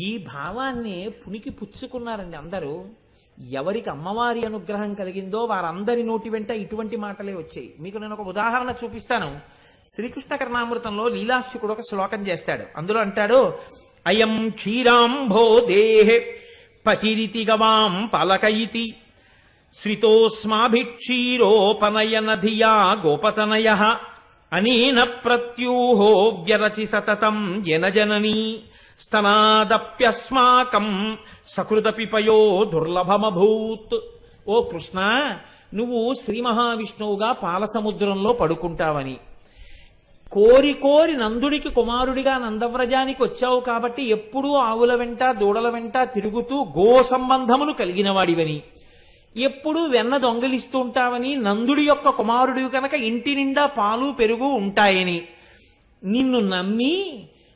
ఈ భావాన్ని పునికి పుచ్చుకున్నారండి అందరూ. ఎవరికి అమ్మవారి అనుగ్రహం కలిగిందో వారందరి నోటి వెంట ఇటువంటి మాటలే వచ్చాయి. మీకు నేను ఒక ఉదాహరణ చూపిస్తాను. శ్రీకృష్ణ కర్ణామృతంలో లీలాశుకుడు ఒక శ్లోకం చేస్తాడు. అందులో అంటాడు, అయం క్షీరాంభో దేహే పతిరితి గవాం పలకయితి శ్రితోస్మాభిక్షీరోపనయన ధియా గోపతనయ అనేన ప్రత్యూహో వ్యరచి సతతం జనజననీ స్తనాదప్యస్మాకం సకృతపిపయో దుర్లభమభూత్. ఓ కృష్ణ, నువ్వు శ్రీ మహావిష్ణువుగా పాలసముద్రంలో పడుకుంటావని కోరి కోరి నందుడికి కుమారుడిగా నందవ్రజానికి వచ్చావు కాబట్టి ఎప్పుడూ ఆవుల వెంట దూడల వెంట తిరుగుతూ గో సంబంధములు కలిగిన వాడివని, ఎప్పుడూ వెన్న దొంగలిస్తూ ఉంటావని, నందుడి యొక్క కుమారుడివి కనుక ఇంటి నిండా పాలు పెరుగు ఉంటాయని నిన్ను నమ్మి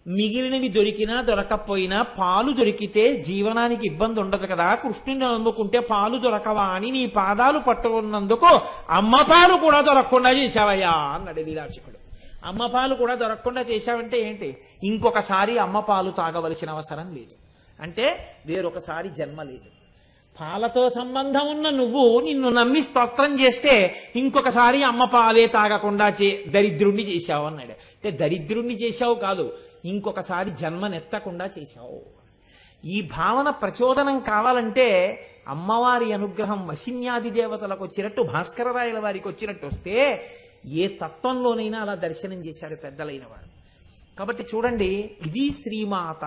మిగిలినవి దొరికినా దొరకపోయినా పాలు దొరికితే జీవనానికి ఇబ్బంది ఉండదు కదా, కృష్ణుని నమ్ముకుంటే పాలు దొరకవా అని నీ పాదాలు పట్టుకున్నందుకు అమ్మ పాలు కూడా దొరకకుండా చేశావయ్యా అన్నాడు లీలాశకుడు. అమ్మ పాలు కూడా దొరకకుండా చేశావంటే ఏంటి? ఇంకొకసారి అమ్మ పాలు తాగవలసిన అవసరం లేదు, అంటే వేరొకసారి జన్మ లేదు. పాలతో సంబంధం ఉన్న నువ్వు నిన్ను నమ్మి స్తోత్రం చేస్తే ఇంకొకసారి అమ్మ పాలే తాగకుండా దరిద్రుణ్ణి చేశావు అన్నాడు. అంటే దరిద్రుణ్ణి చేశావు కాదు, ఇంకొకసారి జన్మనెత్తకుండా చేశావు. ఈ భావన ప్రచోదనం కావాలంటే అమ్మవారి అనుగ్రహం వశిన్యాది దేవతలకు వచ్చినట్టు భాస్కర రాయల వారికి వచ్చినట్టు వస్తే ఏ తత్వంలోనైనా అలా దర్శనం చేశారు పెద్దలైన వారు. కాబట్టి చూడండి, ఇది శ్రీమాత.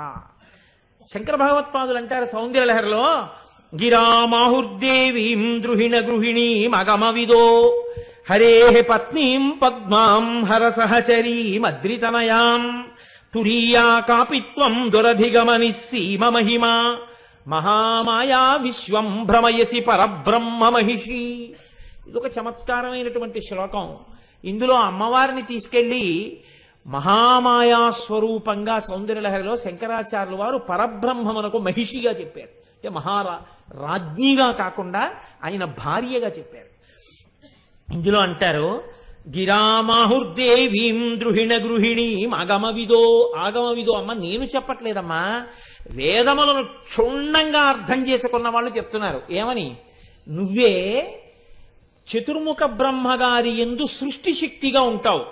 శంకర భగవత్పాదులు అంటారు సౌందర్యలహరిలో, గిరామాహుర్దేవీం ద్రుహిణ గృహిణీమగమవిదో హరే పత్నీం పద్మాం హరసహచరీమద్రితనయాం తురీయా కాపిత్వం దురధిగమని సీమ మహిమా మహామాయా విశ్వం భ్రమయసి పరబ్రహ్మ మహిషి. ఇదొక చమత్కారమైనటువంటి శ్లోకం. ఇందులో అమ్మవారిని తీసుకెళ్లి మహామాయా స్వరూపంగా సౌందర్యలహరిలో శంకరాచార్యులు వారు పరబ్రహ్మమునకు మహిషిగా చెప్పారు. అంటే రాజ్ఞిగా కాకుండా ఆయన భార్యగా చెప్పారు. ఇందులో అంటారు, గిరామాహుర్దేవీం ద్రుహిణ గృహిణీం ఆగమవిదో. ఆగమవిదో అమ్మ నేను చెప్పట్లేదమ్మా, వేదములను క్షుణ్ణంగా అర్థం చేసుకున్న వాళ్ళు చెప్తున్నారు. ఏమని? నువ్వే చతుర్ముఖ బ్రహ్మగారి యందు సృష్టి శక్తిగా ఉంటావు.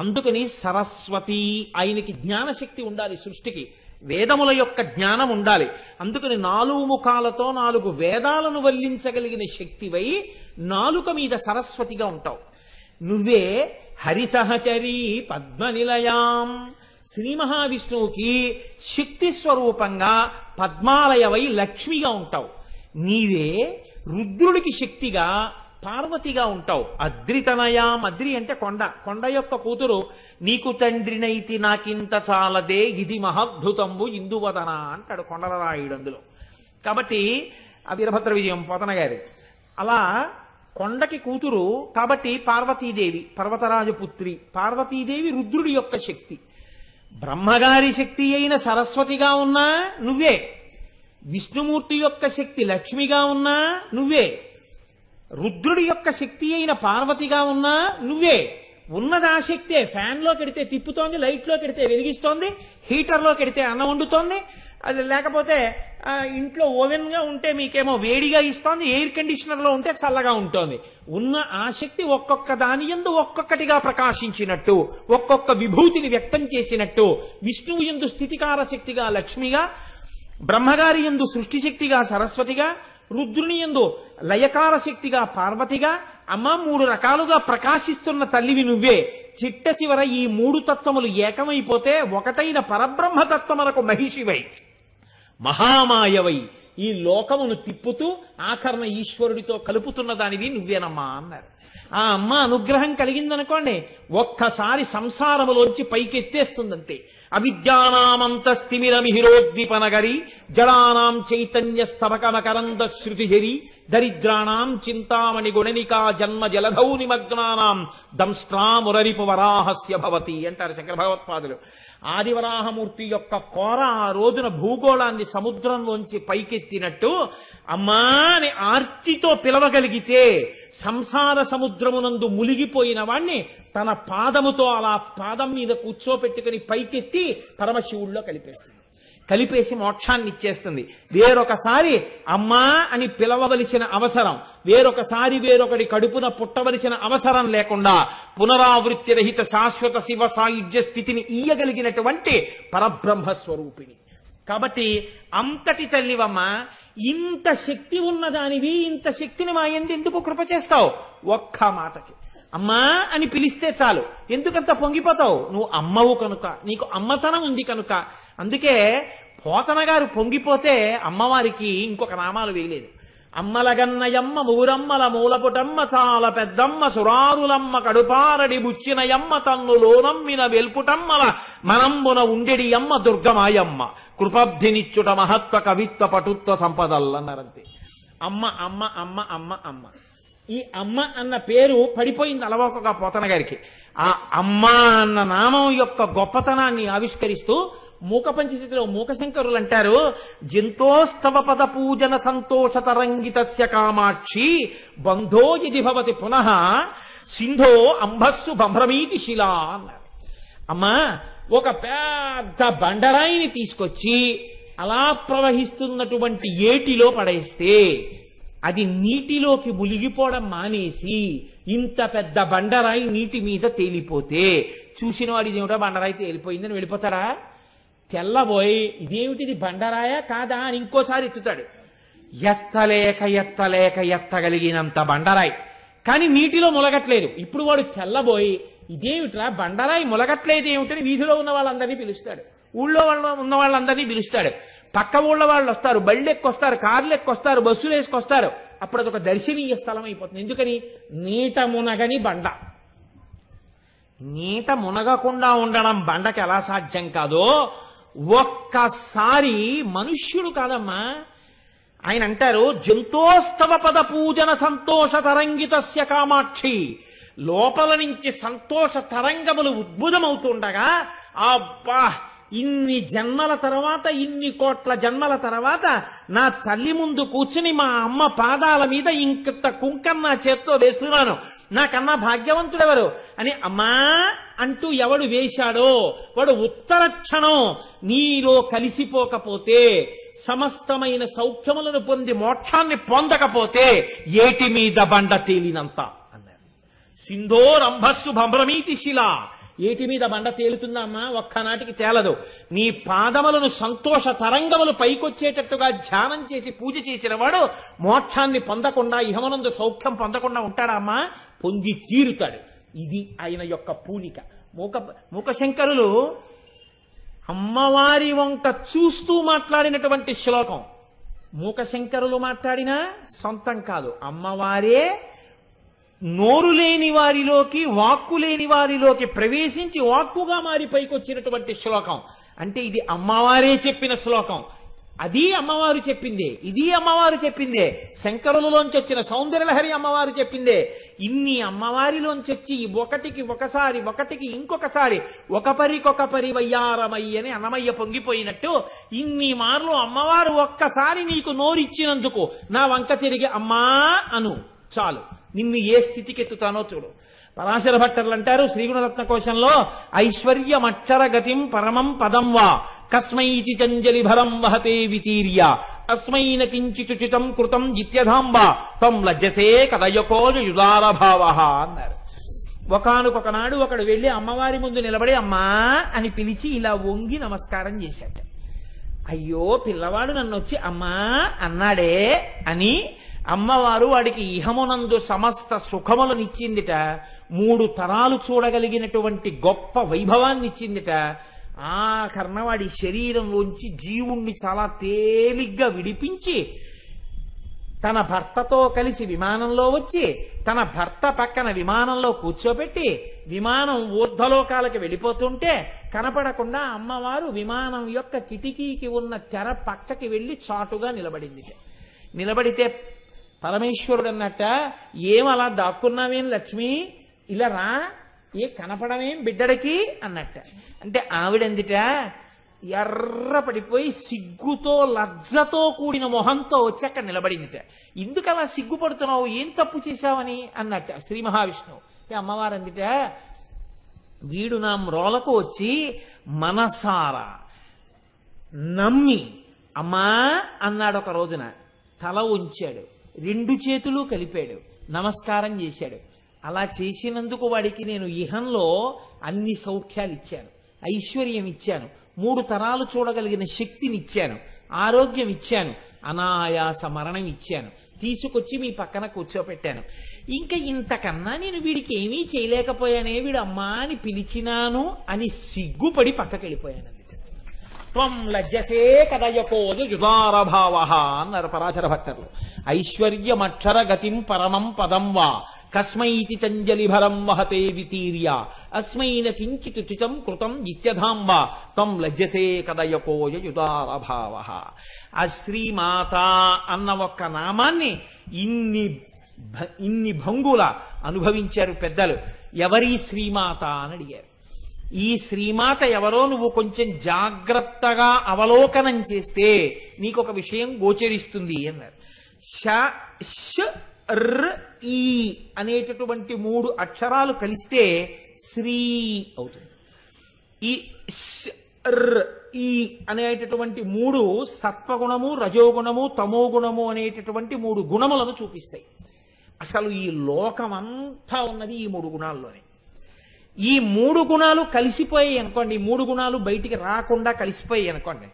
అందుకని సరస్వతి, ఆయనకి జ్ఞానశక్తి ఉండాలి, సృష్టికి వేదముల యొక్క జ్ఞానం ఉండాలి. అందుకని 4 ముఖాలతో 4 వేదాలను వల్లించగలిగిన శక్తివై నాలుక మీద సరస్వతిగా ఉంటావు. నువ్వే హరిసహచరీ పద్మనిలయాం, శ్రీ మహావిష్ణువుకి శక్తి స్వరూపంగా పద్మాలయవై లక్ష్మిగా ఉంటావు. నీవే రుద్రుడికి శక్తిగా పార్వతిగా ఉంటావు. అద్రితనయాం, అద్రి అంటే కొండ, కొండ యొక్క కూతురు. నీకు తండ్రినైతి నాకింత చాలదే ఇది మహాద్భుతంబు ఇందువదన అంటాడు కొండలరాయుడు అందులో. కాబట్టి ఆ వీరభద్ర విజయం పోతన గారి అలా కొండకి కూతురు కాబట్టి పార్వతీదేవి, పర్వతరాజపుత్రి పార్వతీదేవి రుద్రుడి యొక్క శక్తి. బ్రహ్మగారి శక్తి అయిన సరస్వతిగా ఉన్నా నువ్వే, విష్ణుమూర్తి యొక్క శక్తి లక్ష్మిగా ఉన్నా నువ్వే, రుద్రుడి యొక్క శక్తి అయిన పార్వతిగా ఉన్నా నువ్వే. ఉన్నది ఆ శక్తే. ఫ్యాన్లో కెడితే తిప్పుతోంది, లైట్లో కెడితే వెలిగిస్తోంది, హీటర్లో కెడితే అన్నం వండుతోంది, అది లేకపోతే ఇంట్లో ఓవెన్గా ఉంటే మీకేమో వేడిగా ఇస్తోంది, ఎయిర్ కండిషనర్లో ఉంటే చల్లగా ఉంటుంది. ఉన్న ఆ శక్తి ఒక్కొక్క దాని యందు ఒక్కొక్కటిగా ప్రకాశించినట్టు, ఒక్కొక్క విభూతిని వ్యక్తం చేసినట్టు, విష్ణువు యందు స్థితికార శక్తిగా లక్ష్మిగా, బ్రహ్మగారి యందు సృష్టి శక్తిగా సరస్వతిగా, రుద్రుని యందు లయకార శక్తిగా పార్వతిగా, అమ్మ 3 రకాలుగా ప్రకాశిస్తున్న తల్లివి నువ్వే. చిట్ట చివర ఈ 3 తత్వములు ఏకమైపోతే ఒకటైన పరబ్రహ్మతత్వమునకు మహిషివై మహామాయవై ఈ లోకమును తిప్పుతూ ఆఖరణ ఈశ్వరుడితో కలుపుతున్న దానివి నువ్వేనమ్మా అన్నారు. ఆ అమ్మ అనుగ్రహం కలిగిందనుకోండి, ఒక్కసారి సంసారములోంచి పైకెత్తేస్తుందంతే. అవిద్యానామంతస్థిమిరమిహిరోద్దీపనగరి జడానాం చైతన్య స్తవకమకరంద శృతిహరి దరిద్రాణం చింతామణి గుణనికా జన్మ జలధౌ నిమగ్నానాం దంష్ట్రామురరిపు వరాహస్య భవతి అంటారు శంకర భగవత్పాదులు. ఆదివరాహమూర్తి యొక్క కోర ఆ రోజున భూగోళాన్ని సముద్రంలోంచి పైకెత్తినట్టు అమ్మా అని ఆర్తితో పిలవగలిగితే సంసార సముద్రమునందు మునిగిపోయిన వాణ్ణి తన పాదముతో అలా పాదం మీద కూర్చోపెట్టుకుని పైకెత్తి పరమశివుల్లో కలిపేసి మోక్షాన్ని ఇచ్చేస్తుంది. వేరొకసారి అమ్మా అని పిలవవలసిన అవసరం, వేరొకసారి వేరొకటి కడుపున పుట్టవలసిన అవసరం లేకుండా పునరావృత్తి రహిత శాశ్వత శివ సాయుధ్య స్థితిని ఇయ్యగలిగినటువంటి పరబ్రహ్మస్వరూపిణి. కాబట్టి అంతటి తల్లివమ్మ, ఇంత శక్తి ఉన్నదానివి, ఇంత శక్తిని మా యందు ఎందుకు కృప చేస్తావు? ఒక్క మాటకి అమ్మా అని పిలిస్తే చాలు. ఎందుకంత పొంగిపోతావు? నువ్వు అమ్మవు కనుక, నీకు అమ్మతనం ఉంది కనుక. అందుకే పోతన గారు పొంగిపోతే అమ్మవారికి ఇంకొక నామాలు వేయలేదు. అమ్మలగన్నయమ్మ మూరమ్మల మూలపుటమ్మ చాలా పెద్దమ్మ సురారులమ్మ కడుపారడి బుచ్చినయమ్మ తన్నులోనమ్మిన వెల్పుటమ్మల మనంబున ఉండెడి అమ్మ దుర్గమాయమ్మ కృపబ్ధినిచ్చుట మహత్వ కవిత్వ పటుత్వ సంపదల్లన్నారంతే. అమ్మ అమ్మ అమ్మ అమ్మ అమ్మ. ఈ అమ్మ అన్న పేరు పడిపోయింది అలవోకగా పోతన గారికి. ఆ అమ్మ అన్న నామం యొక్క గొప్పతనాన్ని ఆవిష్కరిస్తూ మూక పంచశతిలో మూకశంకరులు అంటారు, జంతోస్తవ పద పూజన సంతోష తరంగితస్య కామాక్షి బంధో ఇది భవతి పునః సింధో అంబస్సు భ్రమీతి శిలా అన్నారు. అమ్మా ఒక పెద్ద బండరాయిని తీసుకొచ్చి అలా ప్రవహిస్తున్నటువంటి ఏటిలో పడేస్తే అది నీటిలోకి మునిగిపోవడం మానేసి ఇంత పెద్ద బండరాయి నీటి మీద తేలిపోతే చూసిన వాడు ఇదేమిటో బండరాయి తేలిపోయిందని వెళ్ళిపోతారా? తెల్లబోయి ఇదేమిటిది బండరాయా కాదా అని ఇంకోసారి ఎత్తుతాడు. ఎత్తలేక ఎత్తలేక ఎత్తగలిగినంత బండరాయి, కానీ నీటిలో ములగట్లేదు. ఇప్పుడు వాడు తెల్లబోయి ఇదేమిట్రా బండరాయి ములగట్లేదు ఏమిటని వీధిలో ఉన్న వాళ్ళందరినీ పిలుస్తాడు, ఊళ్ళో ఉన్న వాళ్ళందరినీ పిలుస్తాడు. పక్క ఊళ్ళ వాళ్ళు వస్తారు, బళ్ళు ఎక్కొస్తారు, కార్లు ఎక్కొస్తారు, బస్సులు వేసుకొస్తారు. అప్పుడు అదొక దర్శనీయ స్థలం అయిపోతుంది. ఎందుకని? నీట మునగని బండ. నీట మునగకుండా ఉండడం బండకి ఎలా సాధ్యం కాదో ఒక్కసారి మనుష్యుడు కాదమ్మా. ఆయన అంటారు, జంతోస్తవ పద పూజన సంతోష తరంగితస్య కామాక్షి. లోపల నుంచి సంతోష తరంగములు ఉద్భుతమవుతుండగా అబ్బా ఇన్ని జన్మల తర్వాత, ఇన్ని కోట్ల జన్మల తర్వాత నా తల్లి ముందు కూర్చుని మా అమ్మ పాదాల మీద ఇంత కుంకం నా చేత్తో వేస్తున్నాను, నాకన్నా భాగ్యవంతుడెవరు అని అమ్మా అంటూ ఎవడు వేశాడో వాడు ఉత్తర క్షణం నీలో కలిసిపోకపోతే, సమస్తమైన సౌఖ్యములను పొంది మోక్షాన్ని పొందకపోతే ఏటి మీద బండ తేలినంత అన్నారు. సింధోరంభస్సు భ్రమీతి శిలా. ఏటి మీద బండ తేలుతుందమ్మా? ఒక్కనాటికి తేలదు. నీ పాదములను సంతోష తరంగములు పైకొచ్చేటట్టుగా ధ్యానం చేసి పూజ చేసిన వాడు మోక్షాన్ని పొందకుండా, ఇహమనందు సౌఖ్యం పొందకుండా ఉంటాడా అమ్మా? పొంది తీరుతాడు. ఇది ఆయన యొక్క పూనిక. మూకశంకరులు అమ్మవారి వంక చూస్తూ మాట్లాడినటువంటి శ్లోకం. మూకశంకరులు మాట్లాడినా సొంతం కాదు, అమ్మవారే నోరు లేని వారిలోకి, వాక్కు లేని వారిలోకి ప్రవేశించి వాక్కుగా మారి పైకొచ్చినటువంటి శ్లోకం. అంటే ఇది అమ్మవారే చెప్పిన శ్లోకం. అది అమ్మవారు చెప్పిందే, ఇది అమ్మవారు చెప్పిందే. శంకరులలోంచి వచ్చిన సౌందర్యలహరి అమ్మవారు చెప్పిందే. ఇన్ని అమ్మవారిలోంచి వచ్చి ఒకటికి ఒకసారి, ఒకటికి ఇంకొకసారి, ఒక పరికొకపరి వయ్యారమయ్య అని అన్నమయ్య పొంగిపోయినట్టు ఇన్ని మార్లు అమ్మవారు ఒక్కసారి నీకు నోరిచ్చినందుకు నా వంక తిరిగి అమ్మా అను చాలు, నిన్ను ఏ స్థితికి ఎత్తుతానో చూడు. పరాశర భట్టర్లు అంటారు శ్రీగుణరత్న కోశంలో, ఐశ్వర్యమక్షర గతిం పరమం పదం వా కస్మైతి చంజలి భరం వహతే వితీర్య అస్మైన కించితుచితం కృతం జిత్యధాంబ త్వం లజ్జసే కదయకోజుదారభావ అన్నారు. ఒకనొకనాడు ఒకడు వెళ్ళి అమ్మవారి ముందు నిలబడి అమ్మా అని పిలిచి ఇలా వంగి నమస్కారం చేశాట. అయ్యో పిల్లవాడు నన్ను వచ్చి అమ్మా అన్నాడే అని అమ్మవారు వాడికి ఇహమునందు సమస్త సుఖములనిచ్చిందిట, 3 తరాలు చూడగలిగినటువంటి గొప్ప వైభవాన్ని ఇచ్చిందిట. ఆ కర్ణవాడి శరీరంలోంచి జీవుణ్ణి చాలా తేలిగ్గా విడిపించి తన భర్తతో కలిసి విమానంలో వచ్చి తన భర్త పక్కన విమానంలో కూర్చోబెట్టి విమానం ఊర్ధ్వలోకాలకు వెళ్ళిపోతుంటే కనపడకుండా అమ్మవారు విమానం యొక్క కిటికీకి ఉన్న తెర పక్కకి వెళ్ళి చాటుగా నిలబడింది. నిలబడితే పరమేశ్వరుడు అన్నట్ట, ఏమలా దాక్కున్నావేం లక్ష్మి, ఇలా రా, ఏ కనపడమేం బిడ్డడికి అన్నట్ట. అంటే ఆవిడందిట ఎర్ర పడిపోయి సిగ్గుతో లజ్జతో కూడిన మొహంతో వచ్చి అక్కడ నిలబడిందిట. ఎందుకు అలా సిగ్గుపడుతున్నావు, ఏం తప్పు చేశావని అన్నట్ట శ్రీ మహావిష్ణువు. అమ్మవారు అందిట, వీడు నా మ్రోలకు వచ్చి మనసారా నమ్మి అమ్మా అన్నాడు. ఒక రోజున తల ఉంచాడు, 2 చేతులు కలిపాడు, నమస్కారం చేశాడు. అలా చేసినందుకు వాడికి నేను ఇహంలో అన్ని సౌఖ్యాలు ఇచ్చాను, ఐశ్వర్యం ఇచ్చాను, 3 తరాలు చూడగలిగిన శక్తిని ఇచ్చాను, ఆరోగ్యం ఇచ్చాను, అనాయాస మరణం ఇచ్చాను, తీసుకొచ్చి మీ పక్కన కూర్చోపెట్టాను. ఇంకా ఇంతకన్నా నేను వీడికి ఏమీ చేయలేకపోయానే, వీడు అమ్మా అని పిలిచినాను అని సిగ్గుపడి పక్కకి వెళ్ళిపోయాను. త్వం లజ్జసే కదయకోజ యుదారభావ అన్నారు పరాశర భట్టర్లు. ఐశ్వర్యమక్షర గతిం పరమం పదం వా కస్మైతి తంజలి భరం వహతే వితీర్య అస్మైన కించిత్ తుచితం కృతం ఇత్యధాం వా త్వం లజ్జసే కదయకోజ యుదారభావ. ఆ శ్రీమాత అన్న ఒక్క నామాన్ని ఇన్ని భంగుల అనుభవించారు పెద్దలు. ఎవరి శ్రీమాత అని అడిగారు. ఈ శ్రీమాత ఎవరో నువ్వు కొంచెం జాగ్రత్తగా అవలోకనం చేస్తే నీకొక విషయం గోచరిస్తుంది అన్నారు. ష ష్ ర్ ఈ అనేటటువంటి 3 అక్షరాలు కలిస్తే శ్రీ అవుతుంది. ఈ ష్ ర్ ఈ అనేటటువంటి 3 సత్వగుణము, రజోగుణము, తమోగుణము అనేటటువంటి 3 గుణములను చూపిస్తాయి. అసలు ఈ లోకమంతా ఉన్నది ఈ 3 గుణాల్లోనే. ఈ 3 గుణాలు కలిసిపోయాయి అనుకోండి, 3 గుణాలు బయటికి రాకుండా కలిసిపోయాయి అనుకోండి,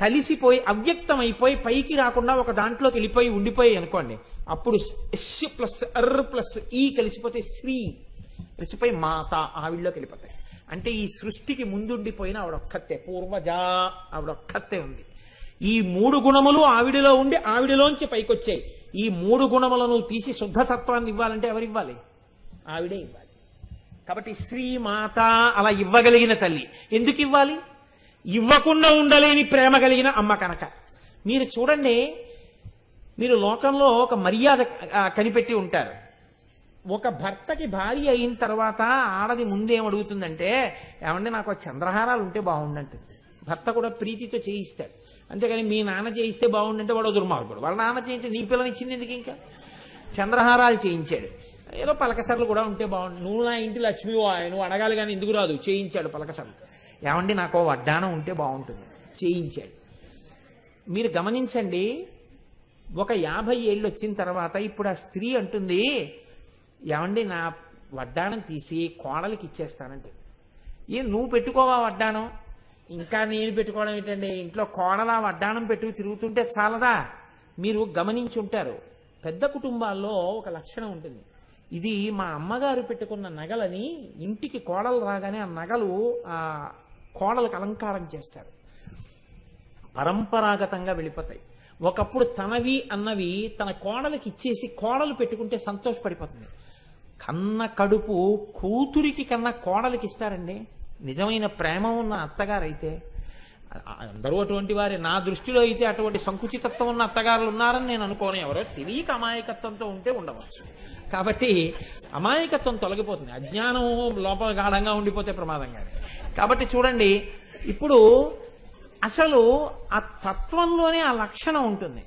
కలిసిపోయి అవ్యక్తం అయిపోయి పైకి రాకుండా ఒక దాంట్లోకి వెళ్ళిపోయి ఉండిపోయాయి అనుకోండి, అప్పుడు ష్ ప్లస్ అర్ ప్లస్ ఈ కలిసిపోతే శ్రీ, కలిసిపోయి మాత ఆవిడలోకి వెళ్ళిపోతాయి. అంటే ఈ సృష్టికి ముందుండిపోయిన ఆవిడొక్కతే, పూర్వజా ఆవిడొక్కతే ఉంది. ఈ 3 గుణములు ఆవిడలో ఉండి ఆవిడలోంచి పైకొచ్చాయి. ఈ 3 గుణములను తీసి శుద్ధ సత్వాన్ని ఇవ్వాలంటే ఎవరివ్వాలి? ఆవిడే ఇవ్వాలి. కాబట్టి శ్రీమాత అలా ఇవ్వగలిగిన తల్లి. ఎందుకు ఇవ్వాలి? ఇవ్వకుండా ఉండలేని ప్రేమ కలిగిన అమ్మ కనుక. మీరు చూడండి, మీరు లోకంలో ఒక మర్యాద కనిపెట్టి ఉంటారు. ఒక భర్తకి భార్య అయిన తర్వాత ఆడది ముందేమడుగుతుందంటే, ఏమంటే నాకు చంద్రహారాలు ఉంటే బాగుండంటుంది. భర్త కూడా ప్రీతితో చేయిస్తాడు. అంతేగాని మీ నాన్న చేయిస్తే బాగుండంటే వాడు దుర్మార్గుడు. వాళ్ళ నాన్న చేయించి నీ పిల్లనిచ్చింది ఎందుకు? ఇంకా చంద్రహారాలు చేయించాడు. ఏదో పలకసర్లు కూడా ఉంటే బాగుండు. నువ్వు నా ఇంటి లక్ష్మి, నువ్వు అడగాలి కానీ ఎందుకు రాదు, చేయించాడు పలకసర్లు. ఏమండి నాకు వడ్డానం ఉంటే బాగుంటుంది, చేయించాడు. మీరు గమనించండి, ఒక 50 ఏళ్ళు వచ్చిన తర్వాత ఇప్పుడు ఆ స్త్రీ అంటుంది, ఏమండి నా వడ్డానం తీసి కోడలికి ఇచ్చేస్తానంటే, నువ్వు పెట్టుకోవా వడ్డానం? ఇంకా నేను పెట్టుకోవడం ఏంటండి? ఇంట్లో కోడలా వడ్డానం పెట్టుకు తిరుగుతుంటే చాలదా? మీరు గమనించి ఉంటారు, పెద్ద కుటుంబాల్లో ఒక లక్షణం ఉంటుంది. ఇది మా అమ్మగారు పెట్టుకున్న నగలని ఇంటికి కోడలు రాగానే ఆ నగలు ఆ కోడలకు అలంకారం చేస్తారు, పరంపరాగతంగా వెళ్ళిపోతాయి. ఒకప్పుడు తనవి అన్నవి తన కోడలికి ఇచ్చేసి కోడలు పెట్టుకుంటే సంతోషపడిపోతుంది. కన్న కడుపు కూతురికి కన్నా కోడలికి ఇస్తారండి నిజమైన ప్రేమ ఉన్న అత్తగారైతే. అందరూ అటువంటి వారే. నా దృష్టిలో అయితే అటువంటి సంకుచితత్వం ఉన్న అత్తగారులు ఉన్నారని నేను అనుకోను. ఎవరో తెలియక అమాయకత్వంతో ఉంటే ఉండవచ్చు. కాబట్టి అమాయకత్వం తొలగిపోతుంది, అజ్ఞానం లోపల గాఢంగా ఉండిపోతే ప్రమాదంగా. కాబట్టి చూడండి, ఇప్పుడు అసలు ఆ తత్వంలోనే ఆ లక్షణం ఉంటుంది.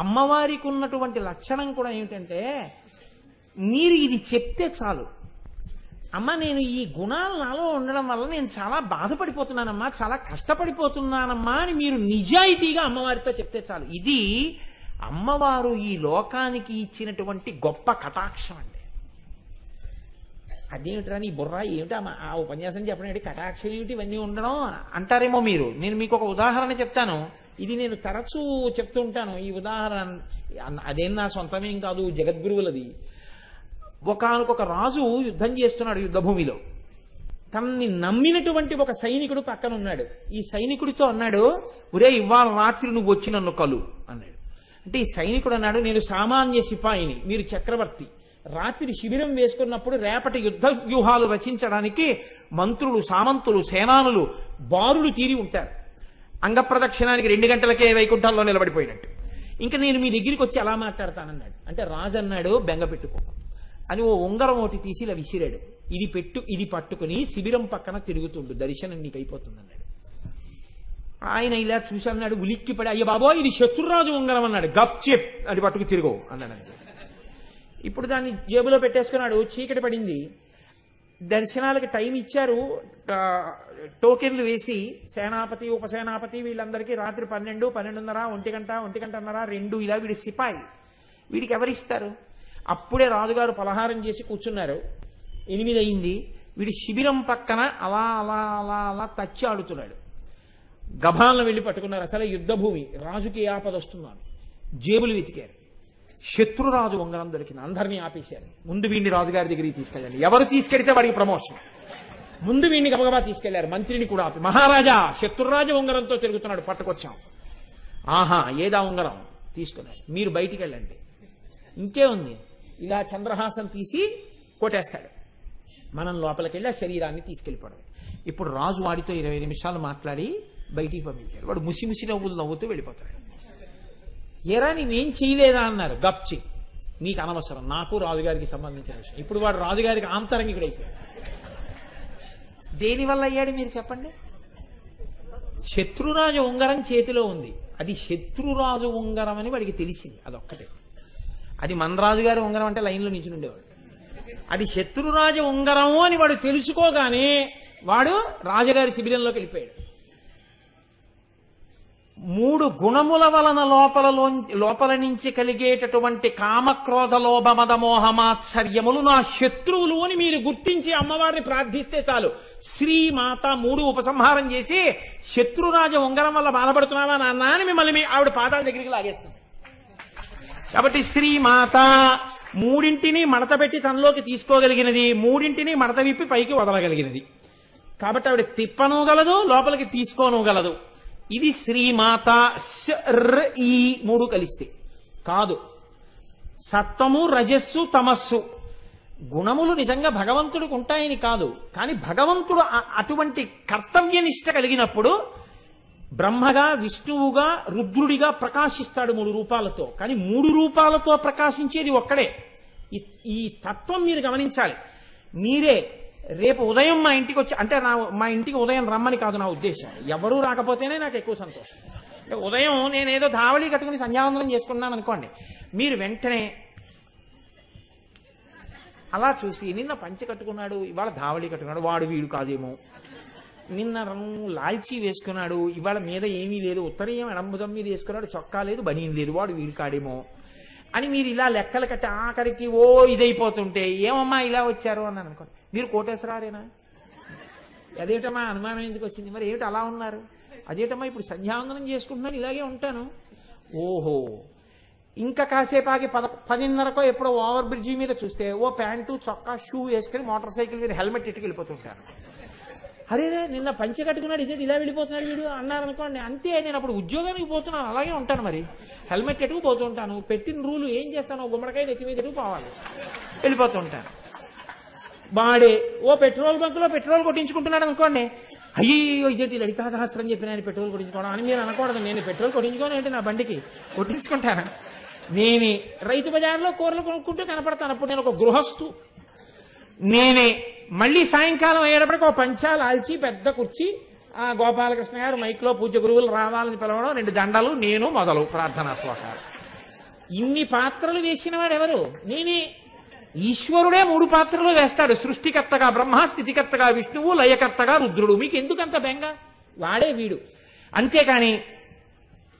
అమ్మవారికి ఉన్నటువంటి లక్షణం కూడా ఏమిటంటే, మీరు ఇది చెప్తే చాలు, అమ్మ నేను ఈ గుణాలు నాలో ఉండడం వల్ల నేను చాలా బాధపడిపోతున్నానమ్మా, చాలా కష్టపడిపోతున్నానమ్మా అని మీరు నిజాయితీగా అమ్మవారితో చెప్తే చాలు. ఇది అమ్మవారు ఈ లోకానికి ఇచ్చినటువంటి గొప్ప కటాక్షం అండి. అదేమిట్రా నీ బుర్రా, ఏమిటి ఆ ఉపన్యాసం చెప్పడం ఏంటి, కటాక్షం ఏమిటి, ఇవన్నీ ఉండడం అంటారేమో మీరు. నేను మీకు ఒక ఉదాహరణ చెప్తాను. ఇది నేను తరచూ చెప్తూ ఉంటాను ఈ ఉదాహరణ. అదేం నా సొంతమేం కాదు, జగద్గురువులది. ఒకానొక రాజు యుద్ధం చేస్తున్నాడు యుద్ధభూమిలో. తనని నమ్మినటువంటి ఒక సైనికుడు పక్కన ఉన్నాడు. ఈ సైనికుడితో అన్నాడు, ఒరే ఇవాళ రాత్రి నువ్వు వచ్చి నన్ను కలు అన్నాడు. అంటే ఈ సైనికుడు అన్నాడు, నేను సామాన్య సిపాయిని, మీరు చక్రవర్తి. రాత్రి శిబిరం వేసుకున్నప్పుడు రేపటి యుద్ధ వ్యూహాలు రచించడానికి మంత్రులు, సామంతులు, సేనానులు బారులు తీరి ఉంటారు. అంగప్రదక్షిణానికి 2 గంటలకే వైకుంఠంలో నిలబడిపోయినట్టు. ఇంకా నేను మీ దగ్గరికి వచ్చి ఎలా మాట్లాడతానన్నాడు. అంటే రాజు అన్నాడు, బెంగ పెట్టుకో అని ఓ ఉంగరం ఒకటి తీసి ఇలా విసిరాడు. ఇది పట్టుకుని శిబిరం పక్కన తిరుగుతుండు, దర్శనం నీకు అయిపోతుంది అన్నాడు. ఆయన ఇలా చూసి అన్నాడు, ఉలిక్కిపడి, అయ్య బాబో ఇది శత్రురాజు ఉంగరం అన్నాడు. గప్ చెప్ అది పట్టుకు తిరుగు అన్నాడు. ఇప్పుడు దాన్ని జేబులో పెట్టేసుకున్నాడు. చీకటి పడింది. దర్శనాలకి టైం ఇచ్చారు, టోకెన్లు వేసి సేనాపతి, ఉపసేనాపతి వీళ్ళందరికీ రాత్రి 12, 12:30, 1 గంట, 2 ఇలా వీడి సిపాయి. వీడికి ఎవరిస్తారు? అప్పుడే రాజుగారు పలహారం చేసి కూర్చున్నారు. 8 అయింది. వీడి శిబిరం పక్కన అలా అలా అలా అలా తచ్చి ఆడుతున్నాడు. గభాలను వెళ్ళి పట్టుకున్నారు. అసలే యుద్ధభూమి, రాజుకి ఆపద వస్తున్నాను. జేబులు వెతికారు. శత్రురాజు ఉంగరం దొరికింది. అందరినీ ఆపేశారు. ముందు వీడిని రాజుగారి దగ్గరికి తీసుకెళ్ళండి. ఎవరు తీసుకెళ్తే వాడికి ప్రమోషన్. ముందు వీడిని గబగబా తీసుకెళ్లారు. మంత్రిని కూడా ఆపి, మహారాజా శత్రురాజు ఉంగరంతో తిరుగుతున్నాడు, పట్టుకొచ్చాం. ఆహా, ఏదా ఉంగరం? తీసుకున్నారు. మీరు బయటికి వెళ్ళండి. ఇంకే ఉంది, ఇలా చంద్రహాసం తీసి కొట్టేస్తాడు. మనం లోపలికి వెళ్ళి ఆ శరీరాన్ని తీసుకెళ్ళిపోవడం. ఇప్పుడు రాజు వాడితో 20 నిమిషాలు మాట్లాడి బయటికి పంపించారు. వాడు ముసి నవ్వులు నవ్వుతూ వెళ్ళిపోతాడు. ఎరా నేనేం చేయలేదా అన్నారు. గప్చి, నీకు అనవసరం, నాకు రాజుగారికి సంబంధించిన విషయం. ఇప్పుడు వాడు రాజుగారికి ఆంతరంగికుడైపోయాడు. దేనివల్ల అయ్యాడు మీరు చెప్పండి? శత్రురాజు ఉంగరం చేతిలో ఉంది. అది శత్రురాజు ఉంగరం అని వాడికి తెలిసింది. అదొక్కటే. అది మన రాజుగారి ఉంగరం అంటే లైన్లో నిల్చుని ఉండేవాడు. అది శత్రురాజు ఉంగరము అని వాడు తెలుసుకోగానే వాడు రాజుగారి శిబిరంలోకి వెళ్ళిపోయాడు. 3 గుణముల వలన లోపల నుంచి కలిగేటటువంటి కామక్రోధ లోభ మద మోహమాత్సర్యములు నా శత్రువులు అని మీరు గుర్తించి అమ్మవారిని ప్రార్థిస్తే చాలు. శ్రీమాత 3 ఉపసంహారం చేసి, శత్రురాజ ఉంగరం వల్ల బాధపడుతున్నావా నాన్న అని మిమ్మల్ని ఆవిడ పాదాల దగ్గరికి లాగేస్తుంది. కాబట్టి శ్రీమాత 3 మడత పెట్టి తనలోకి తీసుకోగలిగినది, 3 మడత విప్పి పైకి వదలగలిగినది. కాబట్టి ఆవిడ తిప్పనూగలదు, లోపలికి తీసుకోనూగలదు. ఇది శ్రీమాత. ఈ 3 కలిస్తే కాదు. సత్వము, రజస్సు, తమస్సు గుణములు నిజంగా భగవంతుడికి ఉంటాయని కాదు. కానీ భగవంతుడు అటువంటి కర్తవ్యనిష్ట కలిగినప్పుడు బ్రహ్మగా, విష్ణువుగా, రుద్రుడిగా ప్రకాశిస్తాడు 3 రూపాలతో. కానీ 3 రూపాలతో ప్రకాశించేది ఒక్కడే. ఈ తత్వం మీరు గమనించాలి. మీరే రేపు ఉదయం మా ఇంటికి వచ్చి, అంటే మా ఇంటికి ఉదయం రమ్మని కాదు నా ఉద్దేశం, ఎవరూ రాకపోతేనే నాకు ఎక్కువ సంతోషం. అంటే ఉదయం నేనేదో ధావళి కట్టుకుని సంధ్యావందనం చేసుకున్నాను అనుకోండి, మీరు వెంటనే అలా చూసి నిన్న పంచె కట్టుకున్నాడు, ఇవాళ ధావళి కట్టుకున్నాడు, వాడు వీడు కాదేమో, నిన్న లాల్చీ వేసుకున్నాడు, ఇవాళ మీద ఏమీ లేదు, ఉత్తరీయం ఎడంబుదం మీద వేసుకున్నాడు, చొక్కా లేదు, బనీన్ లేదు, వాడు వీడు కాడేమో అని మీరు ఇలా లెక్కలు కట్టి ఆఖరికి ఇదైపోతుంటే, ఏమమ్మా ఇలా వచ్చారు అన్నాను అనుకోండి, మీరు కోటేశ్వరారేనా? అదేటమ్మా అనుమానం ఎందుకు వచ్చింది? మరి ఏమిటి అలా ఉన్నారు? అదేటమ్మా ఇప్పుడు సంధ్యావందనం చేసుకుంటున్నాను, ఇలాగే ఉంటాను. ఓహో, ఇంకా కాసేపు ఆగి 10:30కో ఎప్పుడో ఓవర్ బ్రిడ్జి మీద చూస్తే ఓ ప్యాంటు, చొక్కా, షూ వేసుకుని మోటార్ సైకిల్ మీద హెల్మెట్ ఇట్టుకు వెళ్ళిపోతుంటారు. అరేదే నిన్న పంచె కట్టుకున్నాడు, ఇదే ఇలా వెళ్ళిపోతున్నాడు వీడు అన్నారనుకోండి, అంతే. నేను అప్పుడు ఉద్యోగానికి పోతున్నాను, అలాగే ఉంటాను. మరి హెల్మెట్ ఎటుకు పోతుంటాను, పెట్టిన రూలు ఏం చేస్తాను, గుమ్మడికాయ నెత్తి మీద ఎటుకు పోవాలి, వెళ్ళిపోతుంటాను. వాడే ఓ పెట్రోల్ బంకులో పెట్రోల్ కొట్టించుకుంటున్నాడు అనుకోండి, అయ్యో ఇదేంటి లలితా సహస్రం చెప్పిన ఆయన పెట్రోల్ కొట్టించుకోవడం అని మీరు అనకూడదు. నేను పెట్రోల్ కొట్టించుకోను ఏంటి, నా బండికి కొట్టించుకుంటాను. నేనే రైతు బజార్లో కూరలు కొనుక్కుంటూ కనపడతాను, అప్పుడు నేను ఒక గృహస్థు. నేనే మళ్ళీ సాయంకాలం అయ్యేటప్పటికి ఒక పంచాలు ఆల్చి పెద్ద కుర్చీ, ఆ గోపాలకృష్ణ గారు మైక్లో పూజ్య గురువులు రావాలని పిలవడం, 2 దండలు, నేను మొదలు ప్రార్థనా శ్లోకాలు. ఇన్ని పాత్రలు వేసిన వాడు ఎవరు? నేనే. ఈశ్వరుడే 3 పాత్రలు వేస్తాడు, సృష్టికర్తగా బ్రహ్మ, స్థితికర్తగా విష్ణువు, లయకర్తగా రుద్రుడు. మీకు ఎందుకంత బెంగ? వాడే వీడు. అంతేకాని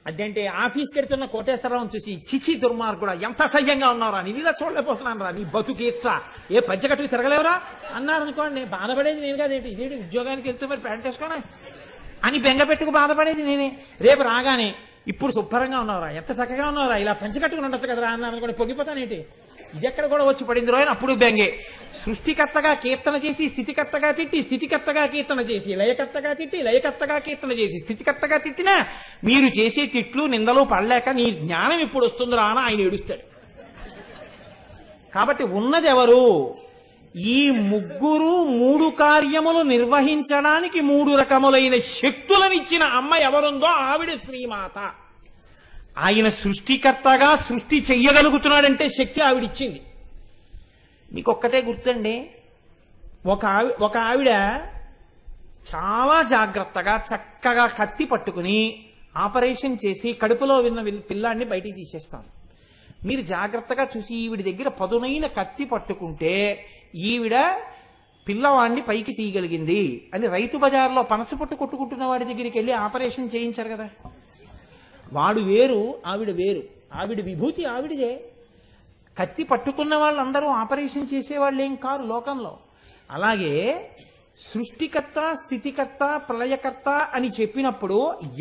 అదేంటే ఆఫీస్కి వెళ్తున్న కోటేశ్వరరావు చూసి చిచి దుర్మార్గుడా ఎంత సహ్యంగా ఉన్నారా, నీ ఇలా చూడలేకపోతున్నాను రా, నీ బతుకేచ్చా, ఏ పంచకట్టుకు తిరగలేవరా అన్నారనుకోండి, బాధపడేది నేను కాదేంటి, ఇదేంటి ఉద్యోగానికి వెళ్తూ మరి ప్యాంట్ వేసుకోనా అని బెంగ పెట్టుకు బాధపడేది నేనే. రేపు రాగానే ఇప్పుడు శుభ్రంగా ఉన్నావురా, ఎంత చక్కగా ఉన్నావురా, ఇలా పంచకట్టుకుని ఉండొచ్చు కదరా అన్న అనుకోని పొగిపోతానేంటి, ఇదెక్కడ కూడా వచ్చి పడింది రోజు అప్పుడు బెంగే. సృష్టికర్తగా కీర్తన చేసి స్థితికర్తగా తిట్టి, స్థితికర్తగా కీర్తన చేసి లయకర్తగా తిట్టి, లయకర్తగా కీర్తన చేసి స్థితికర్తగా తిట్టినా మీరు చేసే తిట్లు నిందలు పడలేక నీ జ్ఞానం ఇప్పుడు వస్తుందిరా అని ఆయన ఏడుస్తాడు. కాబట్టి ఉన్నది ఎవరు? ఈ ముగ్గురు మూడు కార్యములు నిర్వహించడానికి మూడు రకములైన శక్తులనిచ్చిన అమ్మ ఎవరుందో ఆవిడ శ్రీమాత. ఆయన సృష్టికర్తగా సృష్టి చెయ్యగలుగుతున్నాడంటే శక్తి ఆవిడిచ్చింది. మీకు ఒక్కటే గుర్తండి, ఒక ఆవిడ చాలా జాగ్రత్తగా చక్కగా కత్తి పట్టుకుని ఆపరేషన్ చేసి కడుపులో విన్న పిల్లాన్ని బయటికి తీసేస్తాను. మీరు జాగ్రత్తగా చూసి ఈవిడ దగ్గర పదునైన కత్తి పట్టుకుంటే ఈవిడ పిల్లవాడిని పైకి తీయగలిగింది అని రైతు బజార్లో పనస పొట్టు కొట్టుకుంటున్న వాడి దగ్గరికి వెళ్ళి ఆపరేషన్ చేయించారు కదా. వాడు వేరు, ఆవిడ వేరు. ఆవిడ విభూతి ఆవిడదే. కత్తి పట్టుకున్న వాళ్ళందరూ ఆపరేషన్ చేసేవాళ్ళు ఏం కారు లోకంలో. అలాగే సృష్టికర్త, స్థితికర్త, ప్రళయకర్త అని చెప్పినప్పుడు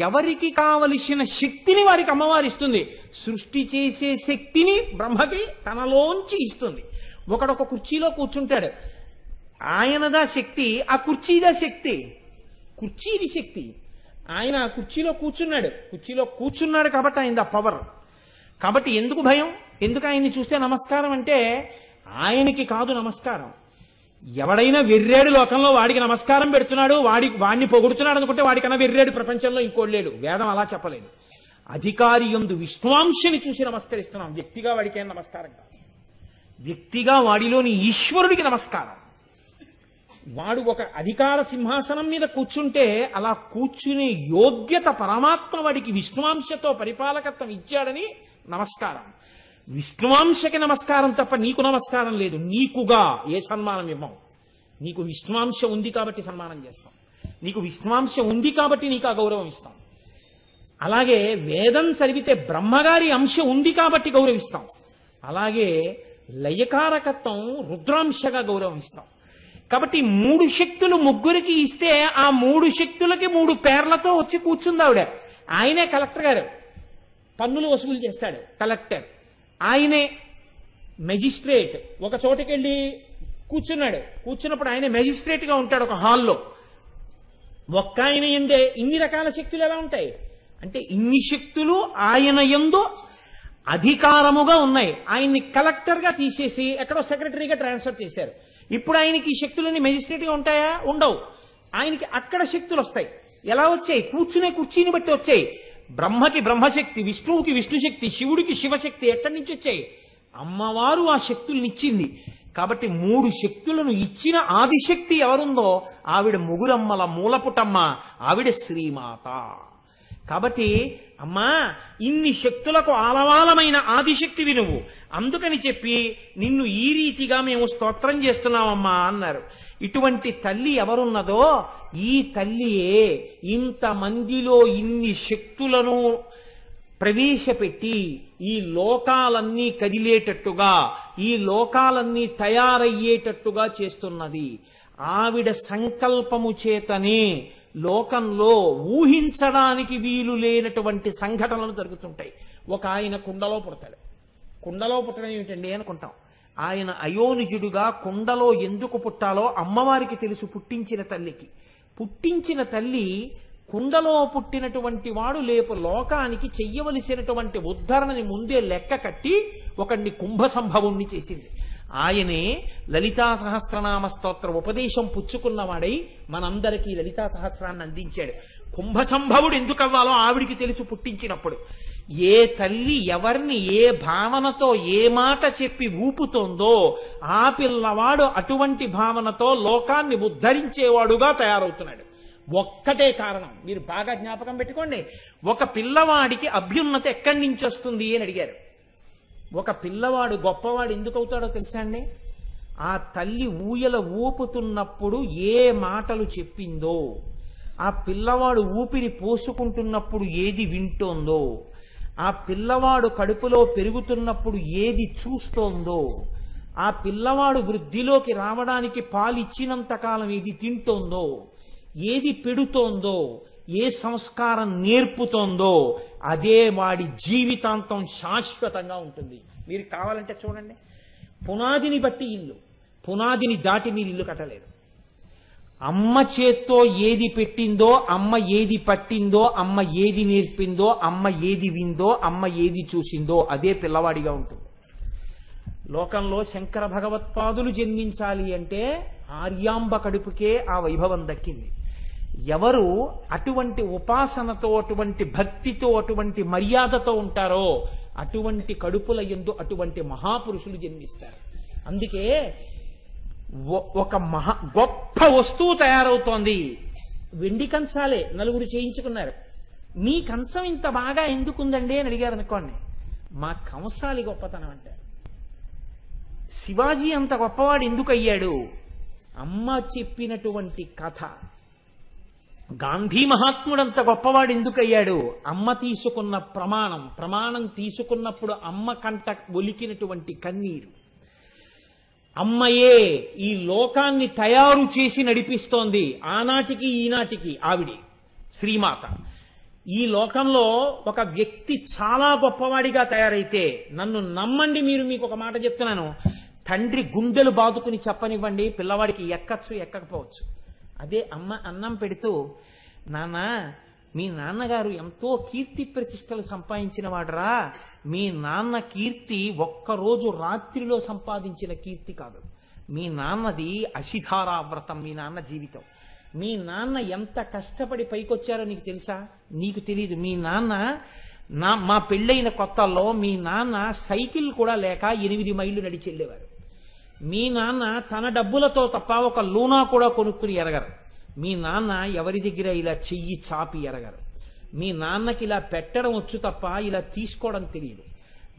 ఎవరికి కావలసిన శక్తిని వారికి అమ్మవారు ఇస్తుంది. సృష్టి చేసే శక్తిని బ్రహ్మకి తనలోంచి ఇస్తుంది. ఒకడొక కుర్చీలో కూర్చుంటాడు, ఆయనదా శక్తి, ఆ కుర్చీదా శక్తి. కుర్చీది శక్తి. ఆయన ఆ కుర్చీలో కూర్చున్నాడు కాబట్టి ఆయనది ఆ పవర్. కాబట్టి ఎందుకు భయం, ఎందుకు ఆయన్ని చూస్తే నమస్కారం అంటే ఆయనకి కాదు నమస్కారం. ఎవడైనా వెర్రేడు లోకంలో వాడికి నమస్కారం పెడుతున్నాడు, వాడిని పొగుడుతున్నాడు అనుకుంటే వాడికన్నా వెర్రేడు ప్రపంచంలో ఇంకోటి లేడు. వేదం అలా చెప్పలేదు. అధికారి యందు విష్ణువాంశని చూసి నమస్కరిస్తున్నాం. వ్యక్తిగా వాడికి ఏం నమస్కారం కాదు. వ్యక్తిగా వాడిలోని ఈశ్వరుడికి నమస్కారం. వాడు ఒక అధికార సింహాసనం మీద కూర్చుంటే అలా కూర్చునే యోగ్యత పరమాత్మ వాడికి విష్ణువాంశతో పరిపాలకత్వం ఇచ్చాడని నమస్కారం. విష్ణువాంశకి నమస్కారం తప్ప నీకు నమస్కారం లేదు. నీకుగా ఏ సన్మానం ఇవ్వం. నీకు విష్ణువాంశ ఉంది కాబట్టి సన్మానం చేస్తాం. నీకు విష్ణువాంశ ఉంది కాబట్టి నీకు ఆ గౌరవం ఇస్తాం. అలాగే వేదం చదివితే బ్రహ్మగారి అంశ ఉంది కాబట్టి గౌరవిస్తాం. అలాగే లయకారకత్వం రుద్రాంశగా గౌరవిస్తాం. కాబట్టి మూడు శక్తులు ముగ్గురికి ఇస్తే ఆ మూడు శక్తులకి మూడు పేర్లతో వచ్చి కూర్చుంది ఆవిడ. ఆయనే కలెక్టర్ గారు, పన్నులు వసూలు చేస్తాడు కలెక్టర్. ఆయనే మెజిస్ట్రేట్, ఒక చోటుకెళ్ళి కూర్చున్నప్పుడు ఆయన మెజిస్ట్రేట్ గా ఉంటాడు ఒక హాల్లో. ఒక్క ఆయన ఎందే ఇన్ని రకాల శక్తులు ఎలా ఉంటాయి అంటే ఇన్ని శక్తులు ఆయన యందు అధికారముగా ఉన్నాయి. ఆయన్ని కలెక్టర్ గా తీసేసి ఎక్కడో సెక్రటరీగా ట్రాన్స్ఫర్ చేశారు. ఇప్పుడు ఆయనకి ఈ శక్తులన్నీ మెజిస్ట్రేట్ గా ఉంటాయా? ఉండవు. ఆయనకి అక్కడ శక్తులు వస్తాయి. ఎలా వచ్చాయి? కూర్చునే కుర్చీని బట్టి వచ్చాయి. బ్రహ్మకి బ్రహ్మశక్తి, విష్ణువుకి విష్ణుశక్తి, శివుడికి శివశక్తి ఎక్కడి నుంచి వచ్చాయి? అమ్మవారు ఆ శక్తుల్ని ఇచ్చింది. కాబట్టి మూడు శక్తులను ఇచ్చిన ఆదిశక్తి ఎవరుందో ఆవిడ ముగురమ్మల మూలపుటమ్మ, ఆవిడ శ్రీమాత. కాబట్టి అమ్మా ఇన్ని శక్తులకు ఆలవాలమైన ఆదిశక్తివి నువ్వు, అందుకని చెప్పి నిన్ను ఈ రీతిగా మేము స్తోత్రం చేస్తున్నామమ్మా అన్నారు. ఇటువంటి తల్లి ఎవరున్నదో ఈ తల్లియే ఇంతమందిలో ఇన్ని శక్తులను ప్రవేశపెట్టి ఈ లోకాలన్నీ కదిలేటట్టుగా, ఈ లోకాలన్నీ తయారయ్యేటట్టుగా చేస్తున్నది. ఆవిడ సంకల్పము చేతనే లోకంలో ఊహించడానికి వీలు లేనటువంటి సంఘటనలు జరుగుతుంటాయి. ఒక ఆయన కుండలో పుడతాడు. కుండలో పుట్టడం ఏమిటండి అనుకుంటాం. ఆయన అయోనిజుడుగా కుండలో ఎందుకు పుట్టాలో అమ్మవారికి తెలుసు. పుట్టించిన తల్లికి. పుట్టించిన తల్లి కుండలో పుట్టినటువంటి వాడు లేపు లోకానికి చెయ్యవలసినటువంటి ఉద్ధరణని ముందే లెక్క కట్టి ఒకడిని కుంభ సంభవుణ్ణి చేసింది. ఆయనే లలితా సహస్రనామ స్తోత్ర ఉపదేశం పుచ్చుకున్నవాడై మనందరికీ లలితా సహస్రాన్ని అందించాడు. కుంభ సంభవుడు ఎందుకు అవ్వాలో ఆవిడికి తెలుసు పుట్టించినప్పుడు. ఏ తల్లి ఎవరిని ఏ భావనతో ఏ మాట చెప్పి ఊపుతోందో ఆ పిల్లవాడు అటువంటి భావనతో లోకాన్ని ఉద్ధరించేవాడుగా తయారవుతున్నాడు. ఒక్కటే కారణం, మీరు బాగా జ్ఞాపకం పెట్టుకోండి. ఒక పిల్లవాడికి అభ్యున్నతి ఎక్కడి నుంచి వస్తుంది అని అడిగారు. ఒక పిల్లవాడు గొప్పవాడు ఎందుకు అవుతాడో తెలుసా అండి? ఆ తల్లి ఊయల ఊపుతున్నప్పుడు ఏ మాటలు చెప్పిందో, ఆ పిల్లవాడు ఊపిరి పోసుకుంటున్నప్పుడు ఏది వింటోందో, ఆ పిల్లవాడు కడుపులో పెరుగుతున్నప్పుడు ఏది చూస్తోందో, ఆ పిల్లవాడు వృద్ధిలోకి రావడానికి పాలిచ్చినంత కాలం ఏది తింటోందో, ఏది పెడుతోందో, ఏ సంస్కారం నేర్పుతోందో అదే వాడి జీవితాంతం శాశ్వతంగా ఉంటుంది. మీరు కావాలంటే చూడండి, పునాదిని బట్టి ఇల్లు, పునాదిని దాటి మీరు ఇల్లు కట్టలేరు. అమ్మ చేత్తో ఏది పెట్టిందో, అమ్మ ఏది పట్టిందో, అమ్మ ఏది నేర్పిందో, అమ్మ ఏది విందో, అమ్మ ఏది చూసిందో అదే పిల్లవాడిగా ఉంటుంది. లోకంలో శంకర భగవత్పాదులు జన్మించాలి అంటే ఆర్యాంబ కడుపుకే ఆ వైభవం దక్కింది. ఎవరు అటువంటి ఉపాసనతో, అటువంటి భక్తితో, అటువంటి మర్యాదతో ఉంటారో అటువంటి కడుపుల యందు అటువంటి మహాపురుషులు జన్మిస్తారు. అందుకే ఒక గొప్ప వస్తువు తయారవుతోంది, వెండి కంచాలే నలుగురు చేయించుకున్నారు. మీ కంచం ఇంత బాగా ఎందుకుందండి అని అడిగారు అనుకోండి, మా కంసాలి గొప్పతనం అంటారు. శివాజీ అంత గొప్పవాడు ఎందుకు అయ్యాడు? అమ్మ చెప్పినటువంటి కథ. గాంధీ మహాత్ముడంత గొప్పవాడు ఎందుకు అయ్యాడు? అమ్మ తీసుకున్న ప్రమాణం తీసుకున్నప్పుడు అమ్మ కంట ఒలికినటువంటి కన్నీరు. అమ్మయే ఈ లోకాన్ని తయారు చేసి నడిపిస్తోంది. ఆనాటికి ఈనాటికి ఆవిడి శ్రీమాత. ఈ లోకంలో ఒక వ్యక్తి చాలా గొప్పవాడిగా తయారైతే, నన్ను నమ్మండి, మీకు ఒక మాట చెప్తున్నాను, తండ్రి గుండెలు బాదుకుని చెప్పనివ్వండి, పిల్లవాడికి ఎక్కచ్చు ఎక్కకపోవచ్చు. అదే అమ్మ అన్నం పెడుతూ, నాన్న మీ నాన్నగారు ఎంతో కీర్తి ప్రతిష్టలు సంపాదించిన వాడరా, మీ నాన్న కీర్తి ఒక్కరోజు రాత్రిలో సంపాదించిన కీర్తి కాదు, మీ నాన్నది అశిధారా వ్రతం, మీ నాన్న జీవితం. మీ నాన్న ఎంత కష్టపడి పైకొచ్చారో నీకు తెలుసా? నీకు తెలియదు. మీ నాన్న మా పెళ్ళైన కొత్తల్లో మీ నాన్న సైకిల్ కూడా లేక 8 మైళ్ళు నడిచి వెళ్ళేవారు. మీ నాన్న తన డబ్బులతో తప్ప ఒక లూనా కూడా కొనుక్కుని ఎరగరు. మీ నాన్న ఎవరి దగ్గర ఇలా చెయ్యి చాపి ఎరగరు. మీ నాన్నకి ఇలా పెట్టడం వచ్చు తప్ప ఇలా తీసుకోవడం తెలియదు.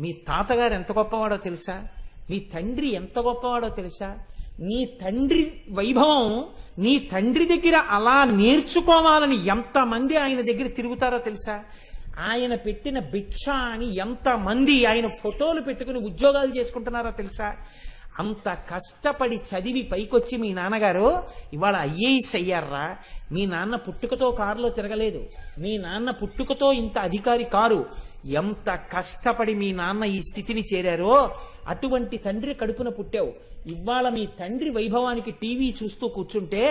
మీ తాతగారు ఎంత గొప్పవాడో తెలుసా? మీ తండ్రి ఎంత గొప్పవాడో తెలుసా? నీ తండ్రి వైభవం నీ తండ్రి దగ్గర అలా నేర్చుకోవాలని ఎంతమంది ఆయన దగ్గర తిరుగుతారో తెలుసా? ఆయన పెట్టిన భిక్ష అని ఎంతమంది ఆయన ఫోటోలు పెట్టుకుని ఉద్యోగాలు చేసుకుంటున్నారో తెలుసా? అంత కష్టపడి చదివి పైకొచ్చి మీ నాన్నగారు ఇవాళ ఐఏఎస్ అయ్యారా. మీ నాన్న పుట్టుకతో కారులో తిరగలేదు. మీ నాన్న పుట్టుకతో ఇంత అధికారి కారు. ఎంత కష్టపడి మీ నాన్న ఈ స్థితిని చేరారో అటువంటి తండ్రి కడుపున పుట్టావు. ఇవాళ మీ తండ్రి వైభవానికి టీవీ చూస్తూ కూర్చుంటే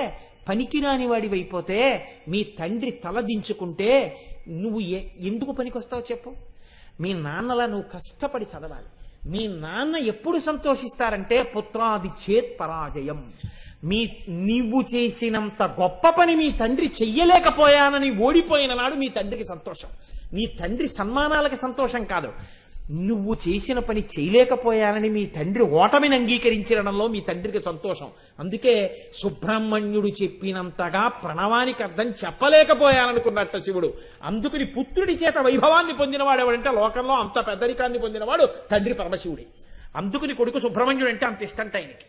పనికిరాని వాడివైపోతే, మీ తండ్రి తల దించుకుంటే నువ్వు ఎందుకు పనికొస్తావు చెప్పు? మీ నాన్నలా నువ్వు కష్టపడి చదవాలి. మీ నాన్న ఎప్పుడు సంతోషిస్తారంటే పుత్రాది చేత్ పరాజయం. నీవు చేసినంత గొప్ప పని మీ తండ్రి చెయ్యలేకపోయానని ఓడిపోయిన నాడు మీ తండ్రికి సంతోషం. మీ తండ్రి సన్మానాలకి సంతోషం కాదు, నువ్వు చేసిన పని చేయలేకపోయానని మీ తండ్రి ఓటమిని అంగీకరించడంలో మీ తండ్రికి సంతోషం. అందుకే సుబ్రహ్మణ్యుడు చెప్పినంతగా ప్రణవానికి అర్థం చెప్పలేకపోయాననుకున్నట్ట శివుడు. అందుకని పుత్రుడి చేత వైభవాన్ని పొందినవాడు ఎవడంటే లోకంలో అంత పెద్దరికాన్ని పొందినవాడు తండ్రి పరమశివుడి. అందుకని కొడుకు సుబ్రహ్మణ్యుడు అంటే అంత ఇష్టంట ఆయనకి.